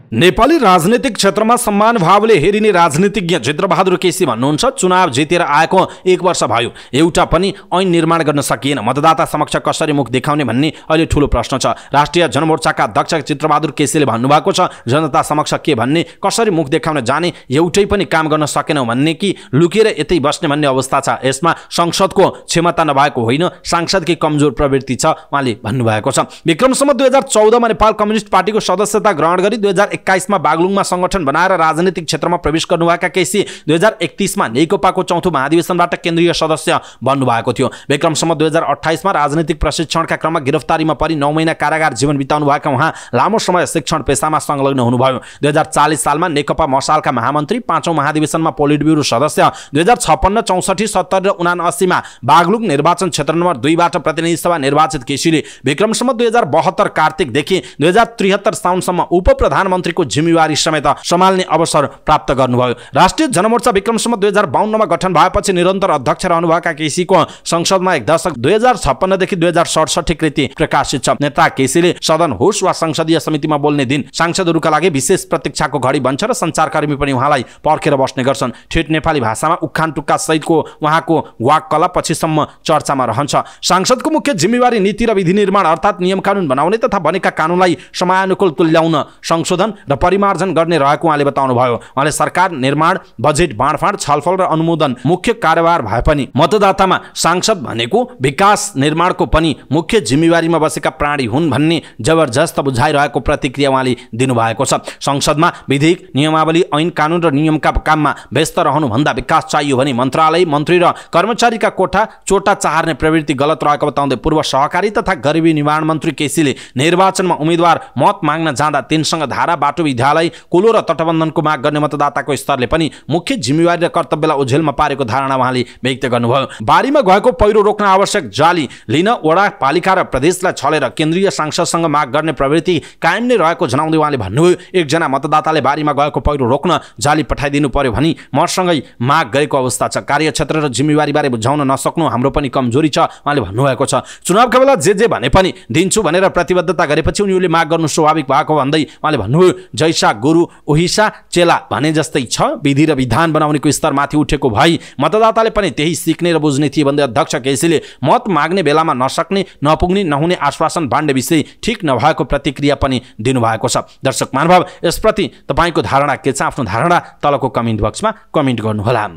S1: नेपाली राजनीतिक क्षेत्रमा सम्मान भावले हेरिने राजनीतिज्ञ जिद्रबहादुर केसी भन्नुहुन्छ, चुनाव जितेर आएको 1 वर्ष भयो, एउटा पनि ऐन निर्माण गर्न सकिएन। मतदाता समक्ष कसरी मुख देखाउने भन्ने अहिले ठूलो प्रश्न छ। राष्ट्रिय जनमोर्चाका अध्यक्ष जिद्रबहादुर केसीले भन्नुभएको छ, जनता समक्ष के भन्ने, कसरी मुख देखाउन जाने, एउटै पनि काम गर्न सकेनौँ भन्ने कि लुकेर यतै बस्ने भन्ने अवस्था छ। यसमा संसदको क्षमता नभएको होइन, सांसदकै कमजोर प्रवृत्ति छ उहाँले भन्नुभएको छ। विक्रमसम्म 2014 मा नेपाल कम्युनिस्ट पार्टीको सदस्यता ग्रहण गरी 2021 मा बागलुङमा संगठन बनाएर राजनीतिक क्षेत्रमा प्रवेश गर्नुभएका केसी 2031 मा नेकपाको चौथो महाधिवेशनबाट केन्द्रीय सदस्य बन्नुभएको थियो। विक्रमसम्म 2028 मा राजनीतिक प्रशिक्षणका क्रममा गिरफ्तारीमा परि 9 महिना कारागार जीवन बिताउनुभएका उहाँ लामो समय शिक्षण पेशामा संलग्न हुनुभयो। 2040 सालमा नेकपा मसालका महामन्त्री, 5औं महाधिवेशनमा पोलिट ब्युरो सदस्य, 2056, 64, 70 र 79 मा बागलुङ निर्वाचन क्षेत्र नम्बर 2 बाट प्रतिनिधि सभा निर्वाचित केसीले विक्रमसम्म 2072 कार्तिकदेखि 2073 साउनसम्म उप प्रधानमन्त्रीको जिम्मेवारी समेत सम्हाल्ने अवसर प्राप्त गर्नुभयो। राष्ट्रिय जनमोर्चा विक्रमसम्म 2052 मा गठन भएपछि निरन्तर अध्यक्ष रहनुभएका केसीको संसदमा एक दशक 2056 देखि 2067 कृति प्रकाशित छ। नेता केसीले सदन होस् वा संसदीय समितिमा बोल्ने दिन सांसदहरूका लागि विशेष प्रतीक्षाको घडी बन्छ र सञ्चारकर्मी पनि उहाँलाई पर्खेर बस्ने गर्छन्। ठेट नेपाली भाषामा उखान टुक्का सहितको उहाँको वाक कला पछिसम्म चर्चामा रहन्छ। सांसदको मुख्य जिम्मेवारी नीति र विधि निर्माण अर्थात् नियम कानुन बनाउने तथा बनेका कानुनलाई समयानुकूल तुल्याउन, संशोधन र परिमार्जन गर्ने रहेको उहाँले बताउनुभयो। उहाँले सरकार निर्माण, बजेट बाँडफाँड, छलफल र अनुमोदन मुख्य कार्यभार भए पनि मतदातामा सांसद भनेको विकास निर्माणको पनि मुख्य जिम्मेवारीमा बसेका प्राणी हुन् भन्ने जबरजस्त बुझाइरहेको प्रतिक्रिया उहाँले दिनुभएको छ। संसदमा विधेयक, नियमावली, ऐन कानुन र नियमका काममा व्यस्त रहनुभन्दा विकास चाहियो भने मन्त्रालय, मन्त्री र कर्मचारीका कोठा चोटा चाहर्ने प्रवृत्ति गलत रहेको बताउँदै पूर्व सहकारी तथा गरिबी निवारण मन्त्री केसीले निर्वाचनमा उम्मेद्वार मत माग्न जाँदा तिनसँग धारा, बाटो, विद्यालय, कुलो र तटबन्धनको माग गर्ने मतदाताको स्तरले पनि मुख्य जिम्मेवारी र कर्तव्यलाई ओझेलमा पारेको धारणा उहाँले व्यक्त गर्नुभयो। बारीमा गएको पहिरो रोक्न आवश्यक जाली लिन वडा पालिका र प्रदेशलाई छलेर केन्द्रीय सांसदसँग माग गर्ने प्रवृत्ति कायम नै रहेको जनाउँदै उहाँले भन्नुभयो, एकजना मतदाताले बारीमा गएको पहिरो रोक्न जाली पठाइदिनु पर्यो भनी मसँगै माग गरेको अवस्था छ। कार्यक्षेत्र र जिम्मेवारीबारे बुझाउन नसक्नु हाम्रो पनि कमजोरी छ उहाँले भन्नुभएको छ। चुनावका बेला जे भने पनि दिन्छु भनेर प्रतिबद्धता गरेपछि उनीहरूले माग गर्नु स्वाभाविक भएको भन्दै उहाँले भन्नुभयो, जैसा गुरु उहिसा चेला भने जस्तै छ। विधि र विधान बनाउनेको स्तर माथि उठेको भई मतदाताले पनि त्यही सिक्ने र बुझ्ने थिए भन्दै अध्यक्ष केसीले मत माग्ने बेलामा नसक्ने, नपुग्ने, नहुने आश्वासन बाँड्ने विषय ठिक नभएको प्रतिक्रिया पनि दिनुभएको छ। दर्शक महानुभाव, यसप्रति तपाईँको धारणा के छ? आफ्नो धारणा तलको कमेन्ट बक्समा कमेन्ट गर्नुहोला।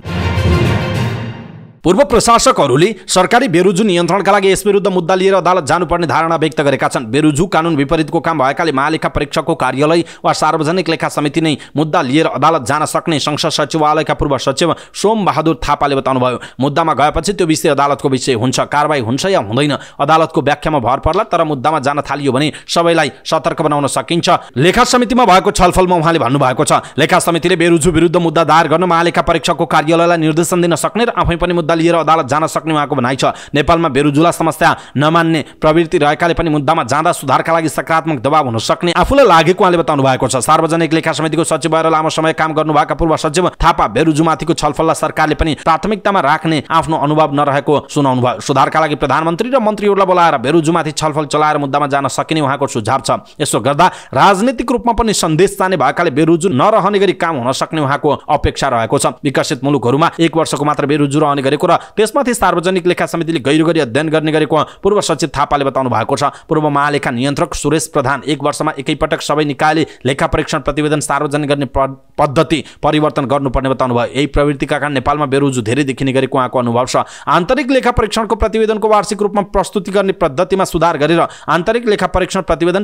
S1: पूर्व प्रशासकहरूले सरकारी बेरुजु नियन्त्रणका लागि यसविरुद्ध मुद्दा लिएर अदालत जानुपर्ने धारणा व्यक्त गरेका छन्। बेरुजु कानुन विपरीतको काम भएकाले महालेखा परीक्षकको कार्यालय वा सार्वजनिक लेखा समिति नै मुद्दा लिएर अदालत जान सक्ने संसद सचिवालयका पूर्व सचिव सोम बहादुर थापाले बताउनुभयो। मुद्दामा गएपछि त्यो विषय अदालतको विषय हुन्छ, कारबाही हुन्छ या हुँदैन अदालतको व्याख्यामा भर पर्ला, तर मुद्दामा जान थालियो भने सबैलाई सतर्क बनाउन सकिन्छ। लेखा समितिमा भएको छलफलमा उहाँले भन्नुभएको छ, लेखा समितिले बेरुजु विरुद्ध मुद्दा दायर गर्न महालेखा परीक्षकको कार्यालयलाई निर्देशन दिन सक्ने र आफै पनि लिएर अदालत जान सक्ने उहाँको भनाइ छ। नेपालमा बेरुजुला समस्या नमान्ने प्रवृत्ति रहेकाले पनि मुद्दामा जाँदा सुधारका लागि सकारात्मक दबाव हुन सक्ने आफूलाई लागेको उहाँले बताउनु भएको छ। सार्वजनिक लेखा समितिको सचिव भएर लामो समय काम गर्नुभएका पूर्व सचिव थापा बेरुजुमाथिको छलफललाई सरकारले पनि प्राथमिकतामा राख्ने आफ्नो अनुभव नरहेको सुनाउनु भयो। सुधारका लागि प्रधानमन्त्री र मन्त्रीहरूलाई बोलाएर बेरुजुमाथि छलफल चलाएर मुद्दामा जान सकिने उहाँको सुझाव छ। यसो गर्दा राजनीतिक रूपमा पनि सन्देश जाने भएकाले बेरुजु नरहने गरी काम हुन सक्ने उहाँको अपेक्षा रहेको छ। विकसित मुलुकहरूमा 1 वर्षको मात्र बेरुजु रहने गरेको र त्यसमाथि सार्वजनिक लेखा समितिले गहिरो गरी अध्ययन गर्ने गरेको पूर्व सचिव थापाले बताउनु भएको छ। पूर्व महालेखा नियन्त्रक सुरेश प्रधान 1 वर्षमा एकैपटक सबै निकायले लेखा परीक्षण प्रतिवेदन सार्वजनिक गर्ने पद्धति परिवर्तन गर्नुपर्ने बताउनु भयो। यही प्रवृत्तिका कारण नेपालमा बेरुजु धेरै देखिने गरेको उहाँको अनुभव छ। आन्तरिक लेखा परीक्षणको प्रतिवेदनको वार्षिक रूपमा प्रस्तुति गर्ने पद्धतिमा सुधार गरेर आन्तरिक लेखा परीक्षण प्रतिवेदन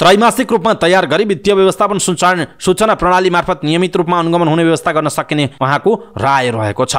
S1: त्रैमासिक रूपमा तयार गरी वित्तीय व्यवस्थापन सूचना प्रणाली मार्फत नियमित रूपमा अनुगमन हुने व्यवस्था गर्न सकिने उहाँको राय रहेको छ।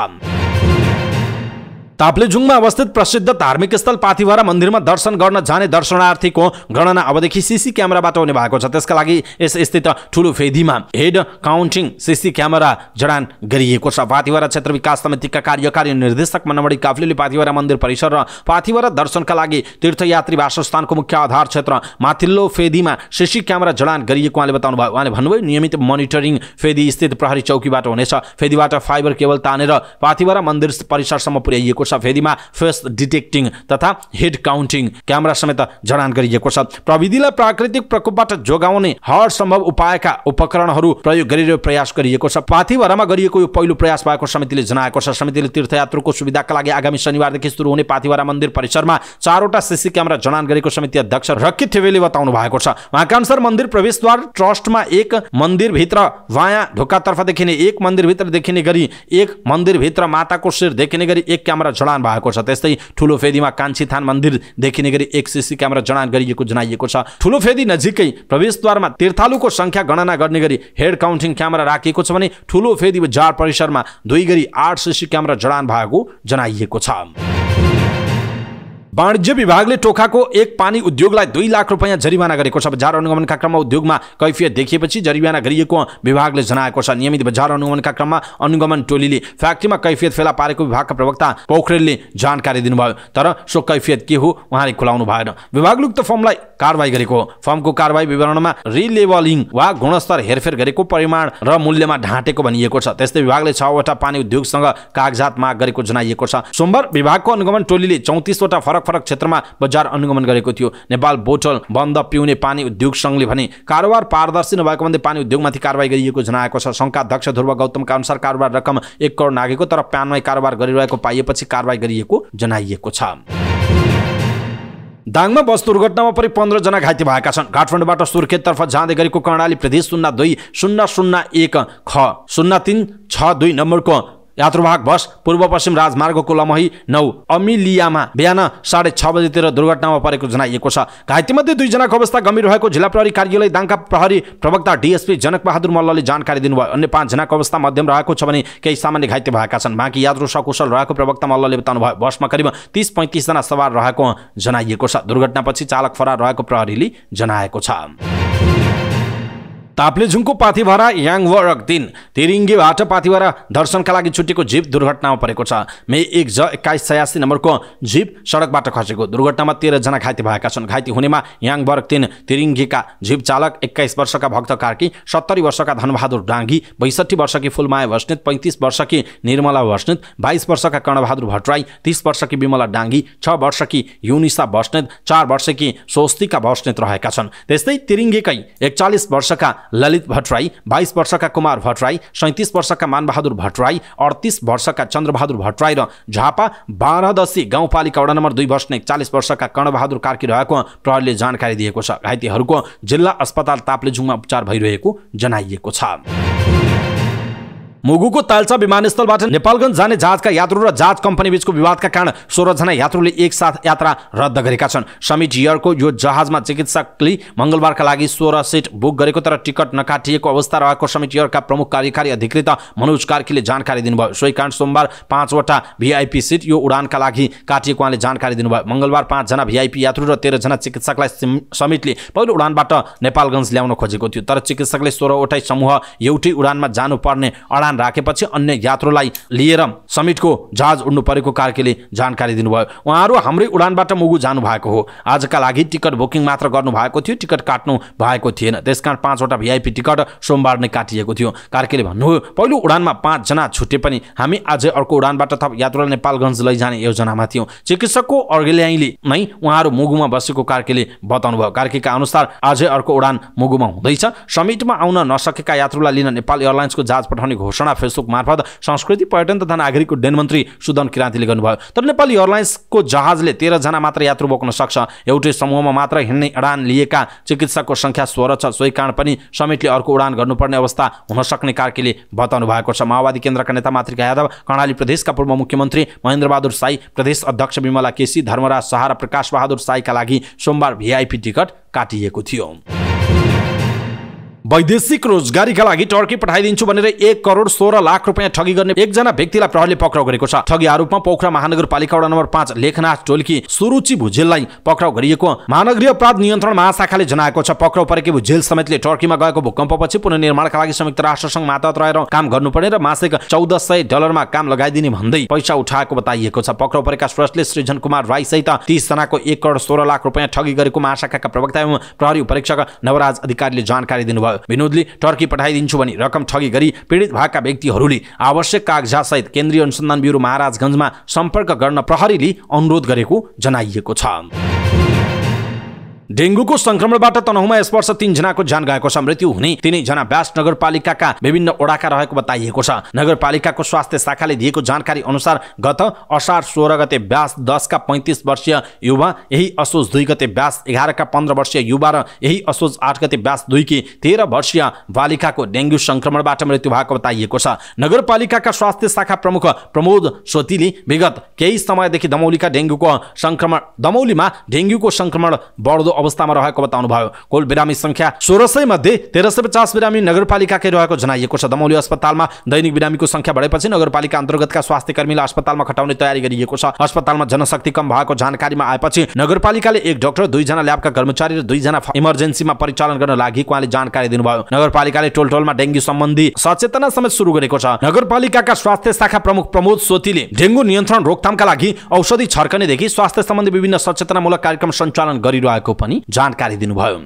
S1: ताप्लेजुङमा अवस्थित प्रसिद्ध धार्मिक स्थल पाथिभरा मन्दिरमा दर्शन गर्न जाने दर्शनार्थीको गणना अबदेखि सीसी क्यामेराबाट हुने भएको छ। त्यसका लागि यस स्थित ठुलो फेदीमा हेड काउन्टिङ सीसी क्यामेरा जडान गरिएको छ। पाथिभरा क्षेत्र विकास समितिका कार्यकारी निर्देशक मनमणि काफ्लेले पाथिभरा मन्दिर परिसर र पाथिभरा दर्शनका लागि तीर्थयात्री वासस्थानको मुख्य आधार क्षेत्र माथिल्लो फेदीमा सीसी क्यामेरा जडान गरिएको उहाँले बताउनु भयो। उहाँले भन्नुभयो, नियमित मोनिटरिङ फेदी स्थित प्रहरी चौकीबाट हुनेछ। फेदीबाट फाइबर केबल तानेर पाथिभरा मन्दिर परिसरसम्म पुर्याइएको छ। फेदीमा फेस डिटेक्टिङ तथा हेड काउन्टिङ क्यामेरा समेत जडान गरिएको छ। प्रविधिलाई प्राकृतिक प्रकोपबाट जोगाउने हर सम्भव उपायका उपकरणहरू प्रयोग गरेर प्रयास गरिएको छ। पाथिभरामा गरिएको यो पहिलो प्रयास भएको समितिले जनाएको छ। समितिले तीर्थयात्रुको सुविधाका लागि आगामी शनिबारदेखि सुरु हुने पाथिभरा मन्दिर परिसरमा 4वटा सीसी क्यामेरा जडान गरेको समिति अध्यक्ष रक्की थेवेले बताउनु भएको छ। उहाँका अनुसार मन्दिर प्रवेशद्वार ट्रस्टमा 1 मन्दिरभित्र वायाँ ढोकातर्फ देखिने 1 मन्दिरभित्र देखिने गरी 1 मन्दिरभित्र माताको शिर देखिने गरी 1 क्यामेरा जडान भएको छ। त्यस्तै ठुलो फेदीमा कान्छी थान मन्दिर देखिने गरी 1 सीसी क्यामेरा जडान गरिएको जनाइएको छ। ठुलो फेदी नजिकै प्रवेशद्वारमा तीर्थालुको संख्या गणना गर्ने गरी हेड काउन्टिङ क्यामेरा राखिएको छ भने ठुलो फेदी बजार परिसरमा 2 गरी 8 सीसी क्यामेरा जडान भएको जनाइएको छ। वाणिज्य विभागले टोखाको एक पानी उद्योगलाई 2 लाख रुपैयाँ जरिवाना गरेको छ। बजार अनुगमनका क्रममा उद्योगमा कैफियत देखिएपछि जरिवाना गरिएको विभागले जनाएको छ। नियमित बजार अनुगमनका क्रममा अनुगमन टोलीले फ्याक्ट्रीमा कैफियत फेला पारेको विभागका प्रवक्ता पोखरेलले जानकारी दिनुभयो, तर सो कैफियत के हो उहाँले खुलाउनु भएन। विभागले उक्त फर्मलाई कारबाही गरेको हो। फर्मको कारबाही विवरणमा रिलेबलिङ वा गुणस्तर हेरफेर गरेको परिमाण र मूल्यमा ढाँटेको भनिएको छ। त्यस्तै विभागले 6वटा पानी उद्योगसँग कागजात माग गरेको जनाइएको छ। सोमबार विभागको अनुगमन टोलीले 34वटा फरक क्षेत्रमा बजार अनुगमन गरेको थियो। नेपाल बोतल बन्द पिउने पानी उद्योग संघले भने कारोबार पारदर्शी नभएको भन्दै पानी उद्योगमाथि कारबाही गरिएको जनाएको छ। संघका अध्यक्ष ध्रुव गौतमका अनुसार कारोबार रकम 1 करोड नागेको तर प्यानमै कारोबार गरिरहेको पाइएपछि कारबाही गरिएको जनाइएको छ। दाङमा बस दुर्घटनामा परि 15 जना घाइते भएका छन्। काठमाडौँबाट सुर्खेततर्फ जाँदै गरेको कर्णाली प्रदेश 02-001 ख 0362 नम्बरको यात्रुवाहक बस पूर्व पश्चिम राजमार्गको लमही 9 अमिलियामा बिहान 6:30 बजेतिर दुर्घटनामा परेको जनाइएको छ। घाइतेमध्ये 2 जनाको अवस्था गम्भीर रहेको जिल्ला प्रहरी कार्यालय दाङका प्रहरी प्रवक्ता डीएसपी जनक बहादुर मल्लले जानकारी दिनुभयो। अन्य 5 जनाको अवस्था मध्यम रहेको छ भने केही सामान्य घाइते भएका छन्। बाँकी यात्रु सकुशल रहेको प्रवक्ता मल्लले बताउनुभयो। बसमा करिब 30-35 जना सवार रहेको जनाइएको छ। दुर्घटनापछि चालक फरार रहेको प्रहरीले जनाएको छ। ताप्लेजुङको पाथिभरा याङवरक 3 तिरिङ्गीबाट पाथिभरा दर्शनका लागि छुटेको जीप दुर्घटनामा परेको छ। मे 1-2186 नम्बरको जीप सडकबाट खसेको दुर्घटनामा 13 जना घाइते भएका छन्। घाइते हुनेमा याङवरक 3 तिरिङ्गीका जीप चालक 21 वर्षका भक्त कार्की, 70 वर्षका धनबहादुर डाङ्गी, 62 वर्षकी फुलमाया बस्नेत, 35 वर्षकी निर्मला बस्नेत, 22 वर्षका कर्णबहादुर भट्टराई, 30 वर्षकी विमला डाङ्गी, 6 वर्षकी युनिसा बस्नेत, 4 वर्षकी स्वस्तिका बस्नेत रहेका छन्। त्यस्तै तिरिङ्गीकै 41 वर्षका ललित भट्टराई, 22 वर्षका कुमार भट्टराई, 37 वर्षका मानबहादुर भट्टराई, 38 वर्षका चन्द्रबहादुर भट्टराई र झापा 12 गाउँपालिका वडा नम्बर 2 बस्ने 41 वर्षका कर्णबहादुर कार्की रहेको प्रहरीले जानकारी दिएको छ। घाइतेहरूको जिल्ला अस्पताल ताप्लेजुङमा उपचार भइरहेको जनाइएको छ। मुगुको तालचा विमानस्थलबाट नेपालगञ्ज जाने जहाजका यात्रु र जहाज कम्पनी बीचको विवादका कारण 16 जना यात्रुले एकसाथ यात्रा रद्द गरेका छन्। समिट एयरको यो जहाजमा चिकित्सकले मंगलबारका लागि 16 सिट बुक गरेको तर टिकट नकाटिएको अवस्था रहेको समिट एयरका प्रमुख कार्यकारी अधिकृत मनोज कार्कीले जानकारी दिनुभयो। सोही कारण सोमबार 5 वटा भिआइपी सिट यो उडानका लागि काटिएको उहाँले जानकारी दिनुभयो। मंगलबार 5 जना भिआइपी यात्रु र 13 जना चिकित्सकलाई समिटले पहिलो उडानबाट नेपालगञ्ज ल्याउन खोजेको थियो, तर चिकित्सकले 16 वटै समूह एउटै उडानमा जानुपर्ने अडान राखेपछि अन्य यात्रुलाई लिएर समिटको जहाज उड्नु परेको कार्कीले जानकारी दिनुभयो। उहाँहरू हाम्रै उडानबाट मुगु जानु भएको हो। आजका लागि टिकट बुकिङ मात्र गर्नु भएको थियो, टिकट काट्नु भएको थिएन। त्यसकारण 5 वटा भिआइपी टिकट सोमबार नै काटिएको थियो। कार्कीले भन्नुभयो, पहिलो उडानमा 5 जना छुटे पनि हामी आज अर्को उडानबाट थप यात्रुलाई नेपालगञ्ज लैजाने योजनामा थियौं। चिकित्सकको अर्ग्यालयले नै उहाँहरू मुगुमा बसेको कार्कीले बताउनुभयो। कार्कीका अनुसार आजै अर्को उडान मुगुमा हुँदैछ। समिटमा आउन नसकेका यात्रुलाई लिन नेपाल एयरलाइन्सको जहाज पठाउने घोषणा फेसबुक मार्फत संस्कृति पर्यटन तथा नागरिक उड्डयन मन्त्री सुदन किराँतीले गर्नुभयो। तर नेपाल एयरलाइन्सको जहाजले 13 जना मात्र यात्रु बोक्न सक्छ। एउटै समूहमा मात्र हिँड्ने उडान लिएका चिकित्सकको संख्या 16 छ। सोही कारण पनि समिटले अर्को उडान गर्नुपर्ने अवस्था हुन सक्ने कार्कीले बताउनु भएको छ। माओवादी केन्द्रका नेता मातृका यादव, कर्णाली प्रदेशका पूर्व मुख्यमन्त्री महेन्द्र बहादुर साई, प्रदेश अध्यक्ष विमला केसी, धर्मराज शाह र प्रकाश बहादुर साईका लागि सोमबार भिआइपी टिकट काटिएको थियो। वैदेशिक रोजगारीका लागि टर्की पठाइदिन्छु भनेर 1 करोड 16 लाख रुपैयाँ ठगी गर्ने एकजना व्यक्तिलाई प्रहरीले पक्राउ गरेको छ। ठगी आरोपमा पोखरा महानगरपालिका वडा नम्बर 5 लेखनाथ टोलकी सुरुचि भुजेललाई पक्राउ गरिएको महानगरीय अपराध नियन्त्रण महाशाखाले जनाएको छ। पक्राउ परेको भुजेल समेतले टर्कीमा गएको भूकम्पपछि पुनर्निर्माणका लागि संयुक्त राष्ट्रसङ्घ मातहत रहेर काम गर्नुपर्ने र मासिक $1400 काम लगाइदिने भन्दै पैसा उठाएको बताइएको छ। पक्राउ परेका श्रेष्ठले सृजन कुमार राई सहित 30 जनाको 1 करोड 16 लाख रुपैयाँ ठगी गरेको महाशाखाका प्रवक्ता एवं प्रहरी उपरीक्षक नवराज अधिकारीले जानकारी दिनुभयो। विनोदले टर्की पठाइदिन्छु भनी रकम ठगी गरी पीडित भएका व्यक्तिहरूले आवश्यक कागजात सहित केन्द्रीय अनुसन्धान ब्युरो महाराजगञ्जमा सम्पर्क गर्न प्रहरीले अनुरोध गरेको जनाइएको छ। डेंगूको संक्रमणबाट तनहुमा यस वर्ष 3 जनाको ज्यान गएको छ। मृत्यु हुने 3 जना व्यास नगरपालिकाका विभिन्न ओडाका रहेको बताइएको छ। नगरपालिकाको स्वास्थ्य शाखाले दिएको जानकारी अनुसार गत असार 16 गते व्यास 10 का 35 वर्षीय युवा, यही असोज 2 गते व्यास 11 का 15 वर्षीय युवा र यही असोज 8 गते व्यास 2 की 13 वर्षीय बालिकाको डेंगू संक्रमणबाट मृत्यु भएको बताइएको छ। नगरपालिकाका स्वास्थ्य शाखा प्रमुख प्रमोद सोतीले विगत केही समयदेखि दमौलीमा डेंगूको संक्रमण बढ्दो अवस्थामा रहेको बताउनु भयो। कुल बिरामी संख्या 1600 मध्ये 1350 बिरामी नगरपालिकाकै रहेको जनाइएको छ। दमौली अस्पतालमा दैनिक बिरामीको संख्या बढेपछि नगरपालिका अन्तर्गतका स्वास्थ्य कर्मीलाई अस्पतालमा खटाउने तयारी गरिएको छ। अस्पतालमा जनशक्ति कम भएको जानकारीमा आएपछि नगरपालिकाले 1 डाक्टर, 2 जना ल्याबका कर्मचारी र 2 जना इमर्जेन्सीमा परिचालन गर्न लागि उहाँले जानकारी दिनुभयो। नगरपालिकाले टोलटोलमा डेंगू सम्बन्धी सचेतना समेत सुरु गरेको छ। नगरपालिकाका स्वास्थ्य शाखा प्रमुख प्रमोद सोतीले डेंगू नियन्त्रण रोकथामका लागि औषधि छर्कनेदेखि स्वास्थ्य सम्बन्धी विभिन्न सचेतनामूलक कार्यक्रम सञ्चालन गरिरहेको पनि जानकारी दिनुभयो।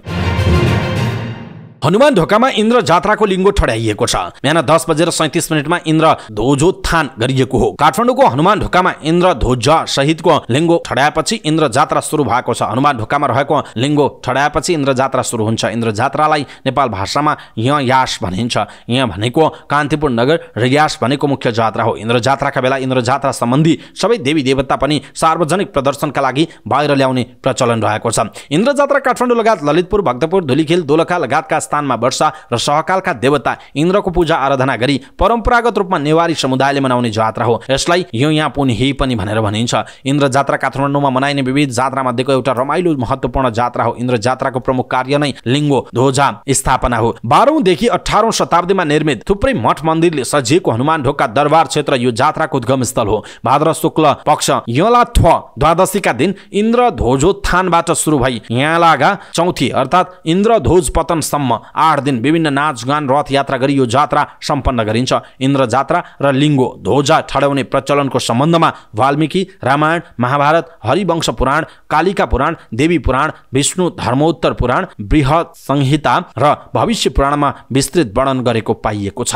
S1: हनुमान ढोकामा इन्द्र जात्राको लिङ्गो ठड्याइएको छ। बिहान 10:37 इन्द्र ध्वजोत्थान गरिएको हो। काठमाडौँको हनुमान ढोकामा इन्द्र ध्वज सहितको लिङ्गो ठड्याएपछि इन्द्र जात्रा सुरु भएको छ। हनुमान ढोकामा रहेको लिङ्गो ठड्याएपछि इन्द्र जात्रा सुरु हुन्छ। इन्द्र जात्रालाई नेपाल भाषामा ययास भनिन्छ। यहाँ भनेको कान्तिपुर नगर र यास भनेको मुख्य जात्रा हो। इन्द्र जात्राका बेला इन्द्र जात्रा सम्बन्धी सबै देवी देवता पनि सार्वजनिक प्रदर्शनका लागि बाहिर ल्याउने प्रचलन रहेको छ। इन्द्र जात्रा काठमाडौँ लगायत ललितपुर, भक्तपुर, धुलीखेल, दोलखा लगायतका स्थानमा वर्षा र सहकालका देवता इन्द्रको पूजा आराधना गरी परम्परागत रूपमा नेवारी समुदायले मनाउने जात्रा हो। यसलाई यहाँ पुनहि पनि भनेर भनिन्छ। इन्द्र जात्रा काठमाडौँमा मनाइने विविध जात्रा मध्येको एउटा रमाइलो महत्त्वपूर्ण जात्रा हो। इन्द्र जात्राको प्रमुख कार्य नै लिङ्गो ध्वजा स्थापना हो। 12औं देखि 18औं शताब्दीमा निर्मित थुप्रै मठ मन्दिरले सजिएको हनुमान ढोका दरबार क्षेत्र यो जात्राको उद्गम स्थल हो। भाद्र शुक्ल पक्ष यलाथ द्वादशीका दिन इन्द्र ध्वजोत्थानबाट सुरु भई यलागा चौथी अर्थात् इन्द्र ध्वज पतनसम्म 8 दिन विभिन्न नाचगान रथ यात्रा गरी यो जात्रा सम्पन्न गरिन्छ। इन्द्र जात्रा र लिङ्गो ध्वजा ठड्याउने प्रचलनको सम्बन्धमा वाल्मीकि रामायण, महाभारत, हरिवंश पुराण, कालिका पुराण, देवी पुराण, विष्णु धर्मोत्तर पुराण, बृहत संहिता र भविष्य पुराणमा विस्तृत वर्णन गरेको पाइएको छ।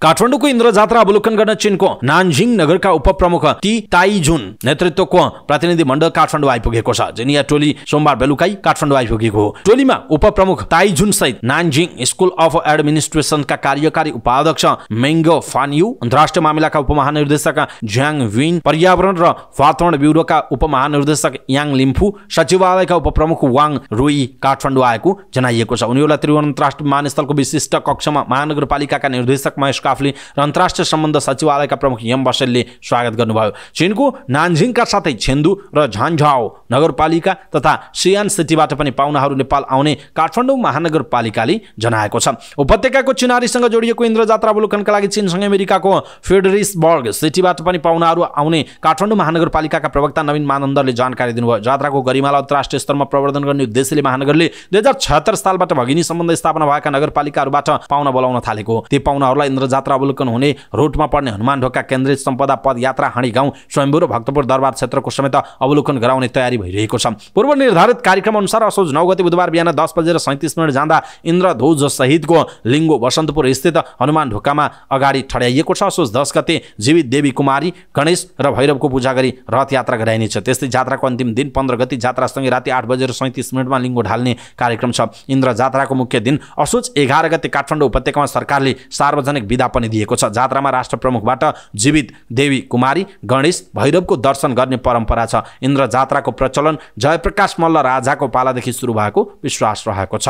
S1: काठमाडौँको इन्द्र जात्रा अवलोकन गर्न चीनको नानजिङ नगरका उपप्रमुख टी ताइजुन नेतृत्वको प्रतिनिधि मण्डल काठमाडौँ आइपुगेको छ। जिनिया टोली सोमबार बेलुकै काठमाडौँ आइपुगेको हो। टोलीमा उपप्रमुख ताइजुन सहित नानजिङ स्कुल अफ एडमिनिस्ट्रेसनका कार्यकारी उपाध्यक्ष मेङ्गो फान्यु, अन्तर्राष्ट्रिय मामिलाका उपमहानिर्देशक ज्याङ विन, पर्यावरण र वातावरण ब्युरोका उपमहानिर्देशक याङ लिम्फू, सचिवालयका उपप्रमुख वाङ रुई काठमाडौँ आएको जनाइएको छ। उनीहरूलाई त्रिभुवन अन्तर्राष्ट्रिय विमानस्थलको विशिष्ट कक्षमा महानगरपालिकाका निर्देशक महेश काफले र अन्तर्राष्ट्रिय सम्बन्ध सचिवालयका प्रमुख यम बसेलले स्वागत गर्नुभयो। चीनको नानजिङका साथै छेन्दु र झान्झाओ नगरपालिका तथा सियान सिटीबाट पनि पाहुनाहरू नेपाल आउने काठमाडौँ महानगरपालिकाले जनाएको छ। उपत्यकाको चिनारीसँग जोडिएको इन्द्र जात्रा अवलोकनका लागि चीनसँग अमेरिकाको फेडरिसबर्ग सिटीबाट पनि पाहुनाहरू आउने काठमाडौँ महानगरपालिकाका प्रवक्ता नवीन मानन्दरले जानकारी दिनुभयो। जात्राको गरिमालाई अन्तर्राष्ट्रिय स्तरमा प्रवर्धन गर्ने उद्देश्यले महानगरले 2076 सालबाट भगिनी सम्बन्ध स्थापना भएका नगरपालिकाहरूबाट पाहुना बोलाउन थालेको हो। ती पाहुनाहरूलाई इन्द्र जात्रा अवलोकन हुने रोडमा पर्ने हनुमान ढोका केन्द्रित सम्पदा पदयात्रा हाँडी गाउँ स्वयम्भू र भक्तपुर दरबार क्षेत्रको समेत अवलोकन गराउने तयारी भइरहेको छ। पूर्व निर्धारित कार्यक्रम अनुसार असोज 9 गते बुधबार बिहान 10:37 जाँदा इन्द्र ध्वज सहितको लिङ्गो बसन्तपुर स्थित हनुमान ढोकामा अगाडि ठड्याइएको छ। असोज 10 गते जीवित देवी कुमारी, गणेश र भैरवको पूजा गरी रथ यात्रा गराइनेछ। त्यस्तै जात्राको अन्तिम दिन 15 गते जात्रासँगै राति 8:37 लिङ्गो ढाल्ने कार्यक्रम छ। इन्द्र जात्राको मुख्य दिन असोज 11 गते काठमाडौँ उपत्यकामा सरकारले सार्वजनिक विदा पनि दिएको छ। जात्रामा राष्ट्र प्रमुखबाट जीवित देवी कुमारी, गणेश, भैरवको दर्शन गर्ने परम्परा छ। इन्द्र जात्राको प्रचलन जयप्रकाश मल्ल राजाको पालादेखि सुरु भएको विश्वास रहेको छ।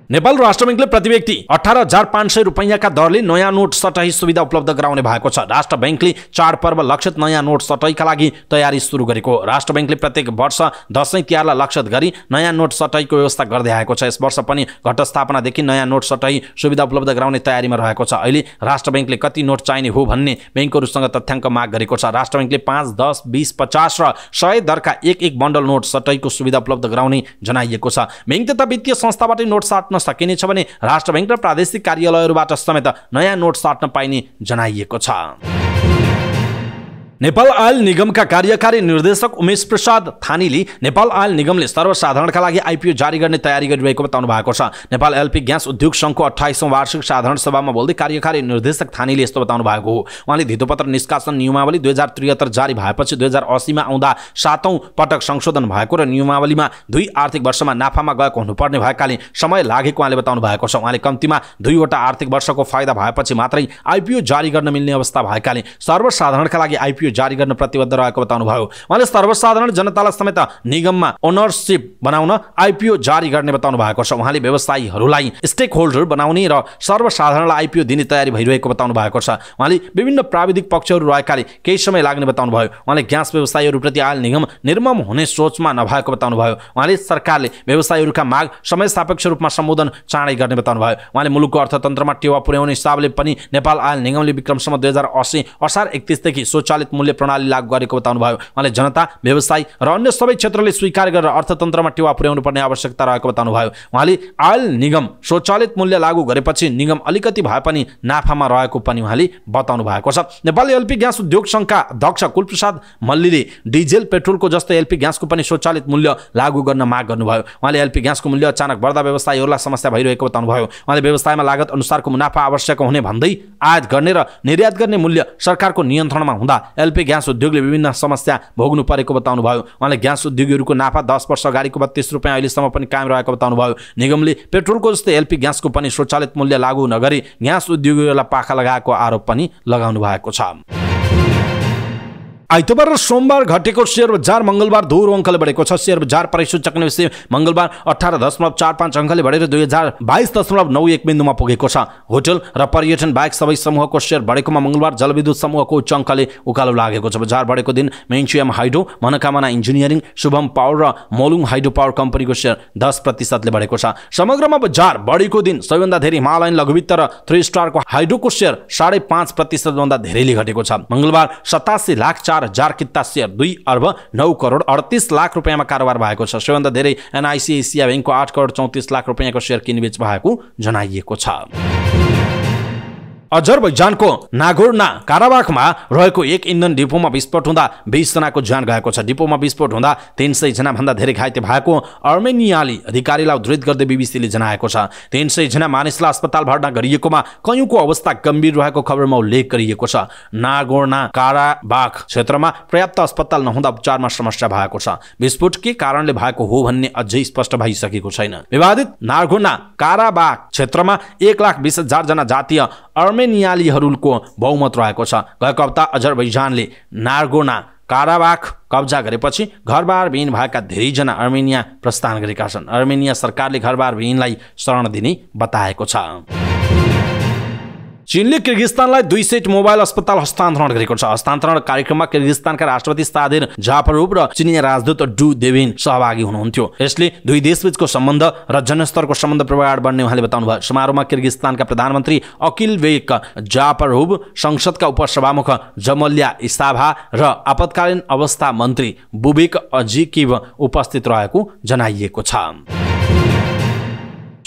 S1: नेपाल राष्ट्र बैंकले प्रति व्यक्ति 18,500 रुपैयाँका दरले नयाँ नोट सटही सुविधा उपलब्ध गराउने भएको छ। राष्ट्र बैंकले चाडपर्व लक्षित नयाँ नोट सटहीका लागि तयारी सुरु गरेको हो। राष्ट्र बैंकले प्रत्येक वर्ष दशैं तिहारलाई लक्षित गरी नयाँ नोट सटहीको व्यवस्था गर्दै आएको छ। यस वर्ष पनि घटस्थापनादेखि नयाँ नोट सटही सुविधा उपलब्ध गराउने तयारीमा रहेको छ। अहिले राष्ट्र बैंकले कति नोट चाहिने हो भन्ने बैंकहरूसँग तथ्याङ्क माग गरेको छ। राष्ट्र बैंकले 5, 10, 20, 50 र 100 दरका एक बन्डल नोट सटहीको सुविधा उपलब्ध गराउने जनाइएको छ। बैंक तथा वित्तीय संस्थाबाट नोट साट्न सकिनेछ भने राष्ट्र बैंक र प्रादेशिक कार्यालयहरूबाट समेत नयाँ नोट साट्न पाइने जनाइएको छ। नेपाल आयल निगमका कार्यकारी निर्देशक उमेश प्रसाद थानीले नेपाल आयल निगमले सर्वसाधारणका लागि आइपिओ जारी गर्ने तयारी गरिरहेको बताउनु भएको छ। नेपाल एलपी ग्यास उद्योग संघको 28औं वार्षिक साधारण सभामा बोल्दै कार्यकारी निर्देशक थानीले यस्तो बताउनु भएको हो। उहाँले धितोपत्र निष्कासन नियमावली 2073 जारी भएपछि 2080 मा आउँदा 7औं पटक संशोधन भएको र नियमावलीमा 2 आर्थिक वर्षमा नाफामा गएको हुनुपर्ने भएकाले समय लागेको उहाँले बताउनु भएको छ। उहाँले कम्तीमा 2 वटा आर्थिक वर्षको फाइदा भएपछि मात्रै आइपिओ जारी गर्न मिल्ने अवस्था भएकाले सर्वसाधारणका लागि आइपिओ जारी गर्न प्रतिबद्ध रहेको बताउनु भयो। उहाँले सर्वसाधारण जनतालाई समेत निगममा ओनरशिप बनाउन आइपिओ जारी गर्ने बताउनु भएको छ। उहाँले व्यवसायीहरूलाई स्टेक होल्डर बनाउने र सर्वसाधारणलाई आइपिओ दिने तयारी भइरहेको बताउनु भएको छ। उहाँले विभिन्न प्राविधिक पक्षहरू रहेकाले केही समय लाग्ने बताउनु भयो। उहाँले ग्यास व्यवसायीहरूप्रति आयल निगम निर्मम हुने सोचमा नभएको बताउनु भयो। उहाँले सरकारले व्यवसायीहरूका माग समय सापेक्ष रूपमा सम्बोधन चाँडै गर्ने बताउनु भयो। उहाँले मुलुकको अर्थतन्त्रमा टेवा पुर्याउने हिसाबले पनि नेपाल आयल निगमले विक्रमसम्म 2080 असार 31 देखि स्वचालित मूल्य प्रणाली लागू गरेको बताउनुभयो। उहाँले जनता, व्यवसायी र अन्य सबै क्षेत्रले स्वीकार गरेर अर्थतन्त्रमा टेवा पुर्याउनु पर्ने आवश्यकता रहेको बताउनुभयो। उहाँले आयल निगम स्वचालित मूल्य लागू गरेपछि निगम अलिकति भए पनि नाफामा रहेको पनि उहाँले बताउनु भएको छ। नेपाली एलपी ग्यास उद्योग संघका अध्यक्ष कुलप्रसाद मल्लीले डिजेल पेट्रोलको जस्तै एलपी ग्यासको पनि स्वचालित मूल्य लागू गर्न माग गर्नुभयो। उहाँले एलपी ग्यासको मूल्य अचानक बढ्दा व्यवसायीहरूलाई समस्या भइरहेको बताउनुभयो। उहाँले व्यवसायमा लागत अनुसारको मुनाफा आवश्यक हुने भन्दै आयात गर्ने र निर्यात गर्ने मूल्य सरकारको नियन्त्रणमा हुँदा एलपी ग्यास उद्योगले विभिन्न समस्या भोग्नु परेको बताउनुभयो। उहाँले ग्यास उद्योगीहरूको नाफा 10 वर्ष अगाडिको 32 रुपियाँ अहिलेसम्म पनि कायम रहेको बताउनुभयो। निगमले पेट्रोलको जस्तै एलपी ग्यासको पनि स्वचालित मूल्य लागू नगरी ग्यास उद्योगीहरूलाई पाखा लगाएको आरोप पनि लगाउनु भएको छ। आइतबार र सोमबार घटेको शेयर बजार मंगलबार दोहोरो अङ्कले बढेको छ। शेयर बजार परिसूचक निवेश मंगलबार 18.45 अङ्कले बढेर 2022.91 बिन्दुमा पुगेको छ। होटल र पर्यटन बाहेक सबै समूहको शेयर बढेकोमा मंगलबार जलविद्युत समूहको उच्च अङ्कले उकालो लागेको छ। बजार बढेको दिन मेन्चियम हाइड्रो, मनोकामना इन्जिनियरिङ, शुभम पावर र मोलुङ हाइड्रो पावर कम्पनीको शेयर 10% बढेको छ। समग्रमा बजार बढेको दिन सबैभन्दा धेरै हिमालयन लघुवित्त र 3 स्टारको हाइड्रोको शेयर 5.5% भन्दा धेरैले घटेको छ। मंगलबार 87,04,000 किता शेयर 2,09,38,00,000 रुपियाँमा कारोबार भएको छ। सबैभन्दा धेरै एनआइसी एसिया बैंकको 8,34,00,000 रुपियाँको शेयर किनबेच भएको जनाइएको छ। अजरबैजानको नागोर्नो काराबाखमा रहेको एक इन्धन डिपोमा विस्फोट हुँदा 20 जनाको ज्यान गएको छ। डिपोमा विस्फोट हुँदा 300 जना भन्दा धेरै घाइते भएको अर्मेनियाली अधिकारीलाई उद्धृत गर्दै बीबीसीले जनाएको छ। 300 जना मानिसलाई अस्पताल भर्ना गरिएकोमा कयौंको अवस्था गम्भीर रहेको खबरमा उल्लेख गरिएको छ। नागोर्नो काराबाख क्षेत्रमा पर्याप्त अस्पताल नहुँदा उपचारमा समस्या भएको छ। विस्फोट के कारणले भएको हो भन्ने अझै स्पष्ट भइसकेको छैन। विवादित नागोर्नो काराबाख क्षेत्रमा 1,20,000 जना जातीय अर्मेनियालीहरूको बहुमत रहेको छ। गएको हप्ता अजरबैजानले नागोर्नो काराबाख कब्जा गरेपछि घरबार विहीन भएका धेरैजना अर्मेनिया प्रस्थान गरेका छन्। अर्मेनिया सरकारले घरबार विहीनलाई शरण दिने बताएको छ। चीनले किर्गिस्तानलाई 2 सेट मोबाइल अस्पताल हस्तान्तरण गरेको छ। हस्तान्तरण कार्यक्रममा किर्गिस्तानका राष्ट्रपति सादिर जापरोभ र चिनिया राजदूत डु देविन सहभागी हुनुहुन्थ्यो। यसले दुई देशबीचको सम्बन्ध र जनस्तरको सम्बन्ध प्रगाढ बढ्ने उहाँले बताउनुभयो। समारोहमा किर्गिस्तानका प्रधानमन्त्री अकिलबेक जापरोभ, संसदका उपसभामुख जमल्या इसाभा र आपतकालीन अवस्था मन्त्री बुबेक अजिकिभ उपस्थित रहेको जनाइएको छ।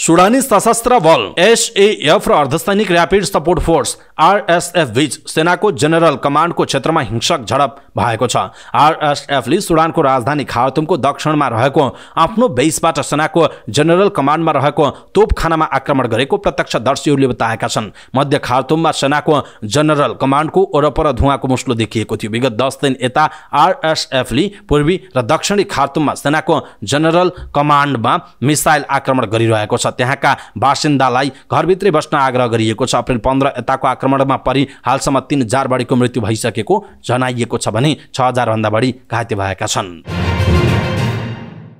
S1: सुडानी सशस्त्र बल एसएएफ र अर्धसैनिक र्यापिड सपोर्ट फोर्स आरएसएफ बीच सेनाको जनरल कमान्डको क्षेत्रमा हिंसक झडप भएको छ। आरएसएफले सुडानको राजधानी खार्तुमको दक्षिणमा रहेको आफ्नो बेसबाट सेनाको जनरल कमान्डमा रहेको तोपखानामा आक्रमण गरेको प्रत्यक्षदर्शीहरूले बताएका छन्। मध्य खार्तुममा सेनाको जनरल कमान्डको वरपर धुवाको मुस्लो देखिएको थियो। विगत 10 दिन यता आरएसएफले पूर्वी र दक्षिणी खार्तुममा सेनाको जनरल कमान्डमा मिसाइल आक्रमण गरिरहेको छ। त्यहाँका बासिन्दालाई घरभित्रै बस्न आग्रह गरिएको छ। अप्रिल 15 यताको आक्रमणमा परि हालसम्म 3,000 बढीको मृत्यु भइसकेको जनाइएको छ भने 6,000 भन्दा बढी घाइते भएका छन्।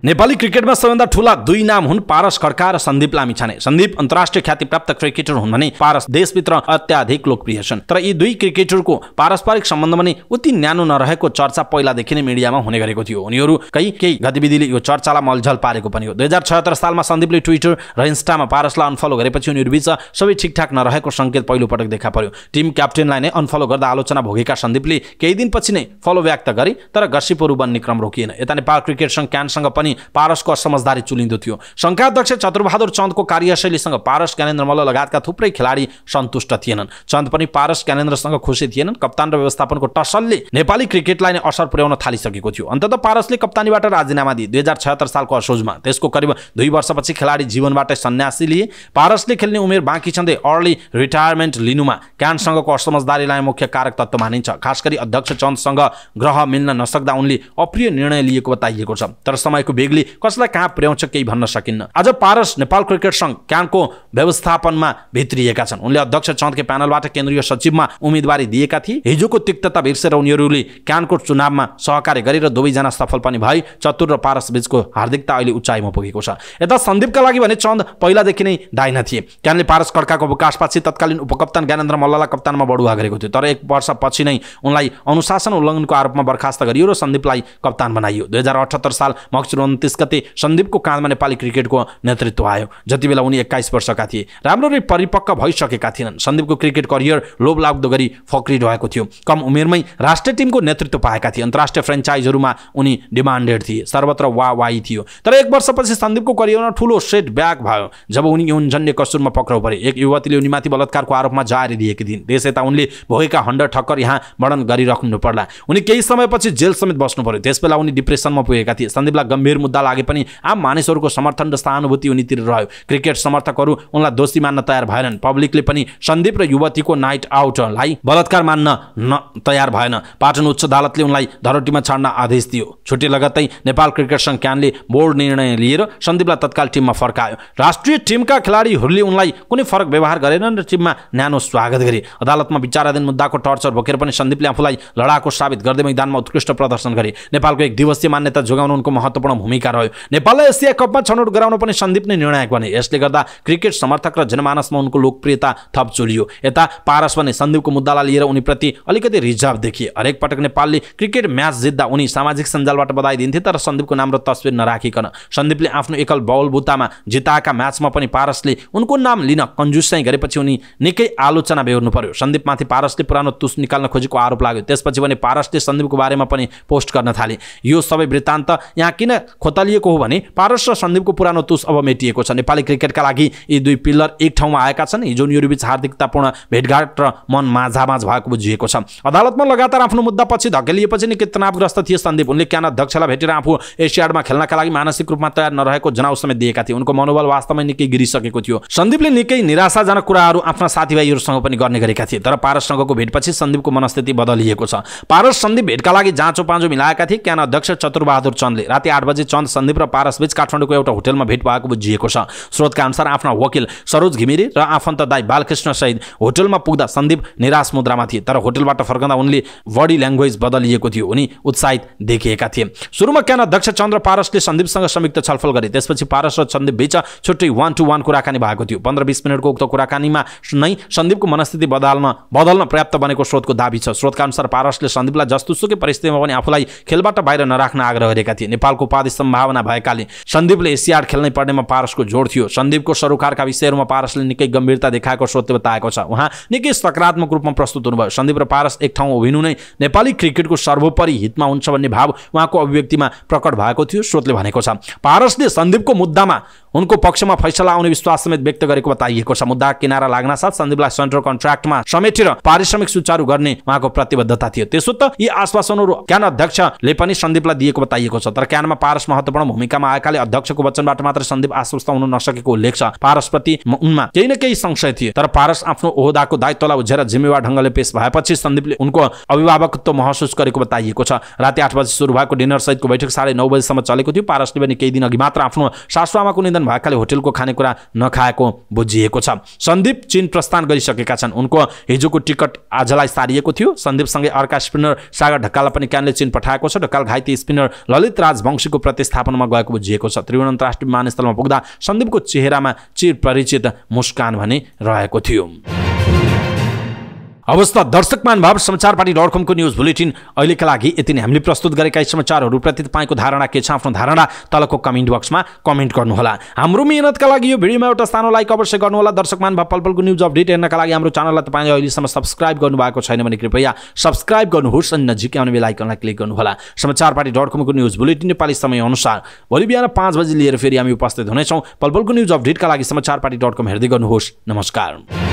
S1: नेपाली क्रिकेटमा सबैभन्दा ठूला 2 नाम हुन् पारस खड्का र सन्दीप लामिछाने। सन्दीप अन्तर्राष्ट्रिय ख्यातिप्राप्त क्रिकेटर हुन् भने पारस देशभित्र अत्याधिक लोकप्रिय छन्। तर यी 2 क्रिकेटरको पारस्परिक सम्बन्ध पनि उति न्यानो नरहेको चर्चा पहिलादेखि नै मिडियामा हुने गरेको थियो। उनीहरूकै केही गतिविधिले यो चर्चालाई मलझल पारेको पनि हो। 2076 सालमा सन्दीपले ट्विटर र इन्स्टामा पारसलाई अनफलो गरेपछि उनीहरूबीच सबै ठिकठाक नरहेको संकेत पहिलो पटक देखा पर्यो। टिम क्याप्टेनलाई नै अनफलो गर्दा आलोचना भोगेका सन्दीपले केही दिनपछि नै फलो व्यक्त गरे, तर गसिपहरू बन्ने क्रम रोकिएन। यता नेपाल क्रिकेट संघ क्यानसँग पनि पारसको असमझदारी चुलिँदो थियो। संघका अध्यक्ष चतुरबहादुर चन्दको कार्यशैलीसँग पारस, ज्ञानेन्द्र मल्ल लगायतका थुप्रै खेलाडी सन्तुष्ट थिएनन्। चन्द पनि पारस, ज्ञानेन्द्रसँग खुसी थिएनन्। कप्तान र व्यवस्थापनको टसलले नेपाली क्रिकेटलाई नै असर पुर्याउन थालिसकेको थियो। अन्ततः पारसले कप्तानीबाट राजीनामा दिए 2076 सालको असोजमा। त्यसको करिब 2 वर्षपछि खेलाडी जीवनबाटै सन्यासी लिए। पारसले खेल्ने उमेर बाँकी छँदै अर्ली रिटायरमेन्ट लिनुमा क्यानसँगको असमझदारीलाई मुख्य कारक तत्त्व मानिन्छ। खासगरी अध्यक्ष चन्दसँग ग्रह मिल्न नसक्दा उनले अप्रिय निर्णय लिएको बताइएको छ। तर समयको बेगले कसलाई कहाँ पुर्याउँछ केही भन्न सकिन्न। आज पारस नेपाल क्रिकेट संघ क्यानको व्यवस्थापनमा भित्रिएका छन्। उनले अध्यक्ष चन्दकै प्यानलबाट केन्द्रीय सचिवमा उम्मेदवारी दिएका थिए। हिजोको तिक्तता बिर्सेर उनीहरूले क्यानको चुनावमा सहकार्य गरेर दुवैजना सफल पनि भए। चतुर र पारस बीचको हार्दिकता अहिले उचाइमा पुगेको छ। यता सन्दीपका लागि भने चन्द पहिलादेखि नै दाइना थिए। क्यानले पारस खड्काको अवकाशपछि तत्कालीन उपकप्तान ज्ञानेन्द्र मल्ललाई कप्तानमा बढुवा गरेको थियो। तर 1 वर्षपछि नै उनलाई अनुशासन उल्लङ्घनको आरोपमा बर्खास्त गरियो र सन्दीपलाई कप्तान बनाइयो। 2078 साल मक्सिर 29 गते सन्दीपको काँधमा नेपाली क्रिकेटको नेतृत्व आयो। जतिबेला उनी 21 वर्षका थिए। राम्ररी परिपक्व भइसकेका थिएनन्। सन्दीपको क्रिकेट करियर लोभलाग्दो गरी फक्रिरहेको थियो। कम उमेरमै राष्ट्रिय टिमको नेतृत्व पाएका थिए। अन्तर्राष्ट्रिय फ्रेन्चाइजहरूमा उनी डिमान्डेड थिए। सर्वत्र वाहवाही थियो। तर 1 वर्षपछि सन्दीपको करियरमा ठूलो सेटब्याक भयो जब उनी यौनजन्य कसुरमा पक्राउ परे। एक युवतीले उनीमाथि बलात्कारको आरोपमा जारी दिएकी थिइन्। देश यता उनले भोगेका हण्ड ठक्कर यहाँ वर्णन गरिराख्नु पर्ला। उनी केही समयपछि जेल समेत बस्नु पर्यो। त्यसबेला उनी डिप्रेसनमा पुगेका थिए। सन्दीपलाई गम्भीर मुद्दा लागे पनि आम मानिसहरूको समर्थन र सहानुभूति उनीतिर रह्यो। क्रिकेट समर्थकहरू उनलाई दोषी मान्न तयार भएनन्। पब्लिकले पनि सन्दीप र युवतीको नाइट आउटलाई बलात्कार मान्न तयार भएन। पाटन उच्च अदालतले उनलाई धरोटीमा छाड्न आदेश दियो। छुट्टी लगत्तै नेपाल क्रिकेट संघ क्यानले बोर्ड निर्णय लिएर सन्दीपलाई तत्काल टिममा फर्कायो। राष्ट्रिय टिमका खेलाडीहरूले उनलाई कुनै फरक व्यवहार गरेनन् र टिममा न्यानो स्वागत गरे। अदालतमा विचाराधीन मुद्दाको टर्चर बोकेर पनि सन्दीपले आफूलाई लडाकु साबित गर्दै मैदानमा उत्कृष्ट प्रदर्शन गरे। नेपालको एक दिवसीय मान्यता जोगाउन उनको महत्त्वपूर्ण भूमिका रह्यो। नेपाललाई एसिया कपमा छनौट गराउन पनि सन्दीप नै निर्णायक बने। यसले गर्दा क्रिकेट समर्थक र जनमानसमा उनको लोकप्रियता थप चुलियो। यता पारस भने सन्दीपको मुद्दालाई लिएर उनीप्रति अलिकति रिजर्भ देखिए। हरेक पटक नेपालले क्रिकेट म्याच जित्दा उनी सामाजिक सञ्जालबाट बधाई दिन्थे तर सन्दीपको नाम र तस्बिर नराखिकन। सन्दीपले आफ्नो एकल बलबुतामा जिताएका म्याचमा पनि पारसले उनको नाम लिन कन्जुसाइ गरेपछि उनी निकै आलोचना बेहोर्नु पर्यो। सन्दीपमाथि पारसले पुरानो तुस निकाल्न खोजेको आरोप लाग्यो। त्यसपछि भने पारसले सन्दीपको बारेमा पनि पोस्ट गर्न थाले। यो सबै वृत्तान्त यहाँ किन खोतलिएको हो भने पारस र सन्दीपको पुरानो तुस अब मेटिएको छ। नेपाली क्रिकेटका लागि यी दुई पिल्लर एक ठाउँमा आएका छन्। हिजो उनीहरूबीच हार्दिकतापूर्ण भेटघाट र मन माझामाझ भएको बुझिएको छ। अदालतमा लगातार आफ्नो मुद्दा पछि धकेलिएपछि निकै तनावग्रस्त थिए सन्दीप। उनले क्यान अध्यक्षलाई भेटेर आफू एसियाडमा खेल्नका लागि मानसिक रूपमा तयार नरहेको जनाउ समेत दिएका थिए। उनको मनोबल वास्तवमै निकै गिरिसकेको थियो। सन्दीपले निकै निराशाजनक कुराहरू आफ्ना साथीभाइहरूसँग पनि गर्ने गरेका थिए। तर पारससँगको भेटपछि सन्दीपको मनस्थिति बदलिएको छ। पारस सन्दीप भेटका लागि जाँचो पाँचो मिलाएका थिए। क्यान अध्यक्ष चतुरबहादुर चन्दले राति 8 बजे चन्द सन्दीप र पारसबीच काठमाडौँको एउटा होटलमा भेट भएको बुझिएको छ। स्रोतका अनुसार आफ्ना वकिल सरोज घिमिरे र आफन्त दाइ बालकृष्ण सहित होटलमा पुग्दा सन्दीप निराश मुद्रामा थिए। तर होटलबाट फर्कँदा उनले बडी ल्याङ्ग्वेज बदलिएको थियो। उनी उत्साहित देखिएका थिए। सुरुमा क्यान अध्यक्ष चन्द्र पारसले सन्दीपसँग संयुक्त छलफल गरे। त्यसपछि पारस र सन्दीप बीच छुट्टै 1-to-1 कुराकानी भएको थियो। 15-20 मिनटको उक्त कुराकानीमा नै सन्दीपको मनस्थिति बदल्न पर्याप्त बनेको स्रोतको दाबी छ। स्रोतका अनुसार पारसले सन्दीपलाई जस्तोसुकै परिस्थितिमा पनि आफूलाई खेलबाट बाहिर नराख्न आग्रह गरेका थिए। नेपालको उपाधि सम्भावना भएकाले सन्दीपले एसियाड खेल्नै पर्नेमा पारसको जोड थियो। सन्दीपको सरोकारका विषयहरूमा पारसले निकै गम्भीरता देखाएको स्रोतले बताएको छ। उहाँ निकै सकारात्मक रूपमा प्रस्तुत हुनुभयो। सन्दीप र पारस एक ठाउँ उभिनु नै नेपाली क्रिकेटको सर्वोपरि हितमा हुन्छ भन्ने भाव उहाँको अभिव्यक्तिमा प्रकट भएको थियो स्रोतले भनेको छ। पारसले सन्दीपको मुद्दामा उनको पक्षमा फैसला आउने विश्वास समेत व्यक्त गरेको बताइएको छ। मुद्दा किनारा लाग्न साथ सन्दीपलाई सेन्ट्रल कन्ट्र्याक्टमा समेटेर पारिश्रमिक सुचारू गर्ने उहाँको प्रतिबद्धता थियो। त्यसो त यी आश्वासनहरू क्यान अध्यक्षले पनि सन्दीपलाई दिएको बताइएको छ। तर क्यानमा पारस महत्त्वपूर्ण भूमिकामा आएकाले अध्यक्षको वचनबाट मात्र सन्दीप आश्वस्त हुन नसकेको उल्लेख छ। पारसप्रति उनमा केही न केही संशय थियो। तर पारस आफ्नो ओहदाको दायित्वलाई उझेर जिम्मेवार ढङ्गले पेश भएपछि सन्दीपले उनको अभिभावकत्व महसुस गरेको बताइएको छ। राति 8 बजे सुरु भएको डिनर सहितको बैठक 9:30 बजेसम्म चलेको थियो। पारसले पनि केही दिन अघि मात्र आफ्नो सासुआमाको निधन भएकाले होटलको खानेकुरा नखाएको बुझिएको छ। सन्दीप चीन प्रस्थान गरिसकेका छन्। उनको हिजोको टिकट आजलाई सारिएको थियो। सन्दीपसँगै अर्का स्पिनर सागर ढकाललाई पनि क्यानले चीन पठाएको छ। ढकाल घाइते स्पिनर ललित राजवंशीको प्रतिस्थापनमा गएको बुझिएको छ। त्रिभुवन अन्तर्राष्ट्रिय विमानस्थलमा पुग्दा सन्दीपको चेहरामा चिर परिचित मुस्कान भने रहेको थियो। अवस्था दर्शकमान भाव समाचारपाटी.com को न्यूज बुलेटिन अहिलेका लागि यति नै। हामीले प्रस्तुत गरेका समाचारहरूप्रति तपाईँको धारणा के छ? आफ्नो धारणा तलको कमेन्ट बक्समा कमेन्ट गर्नुहोला। हाम्रो मेहनतका लागि यो भिडियोमा एउटा सानो लाइक अवश्य गर्नुहोला। दर्शकमान भाव पलपलको न्यूज अपडेट हेर्नका लागि हाम्रो च्यानललाई तपाईँले अहिलेसम्म सब्स्क्राइब गर्नुभएको छैन भने कृपया सब्स्क्राइब गर्नुहोस् अनि नजिकै आउने बेल आइकनलाई क्लिक गर्नुहोला। समाचारपाटी.com को न्यूज बुलेटिन नेपाली समय अनुसार भोलि बिहान 5 बजे लिएर फेरि हामी उपस्थित हुनेछौँ। पलपलको न्यूज अपडेटका लागि समाचारपाटी.com हेर्दै गर्नुहोस्। नमस्कार।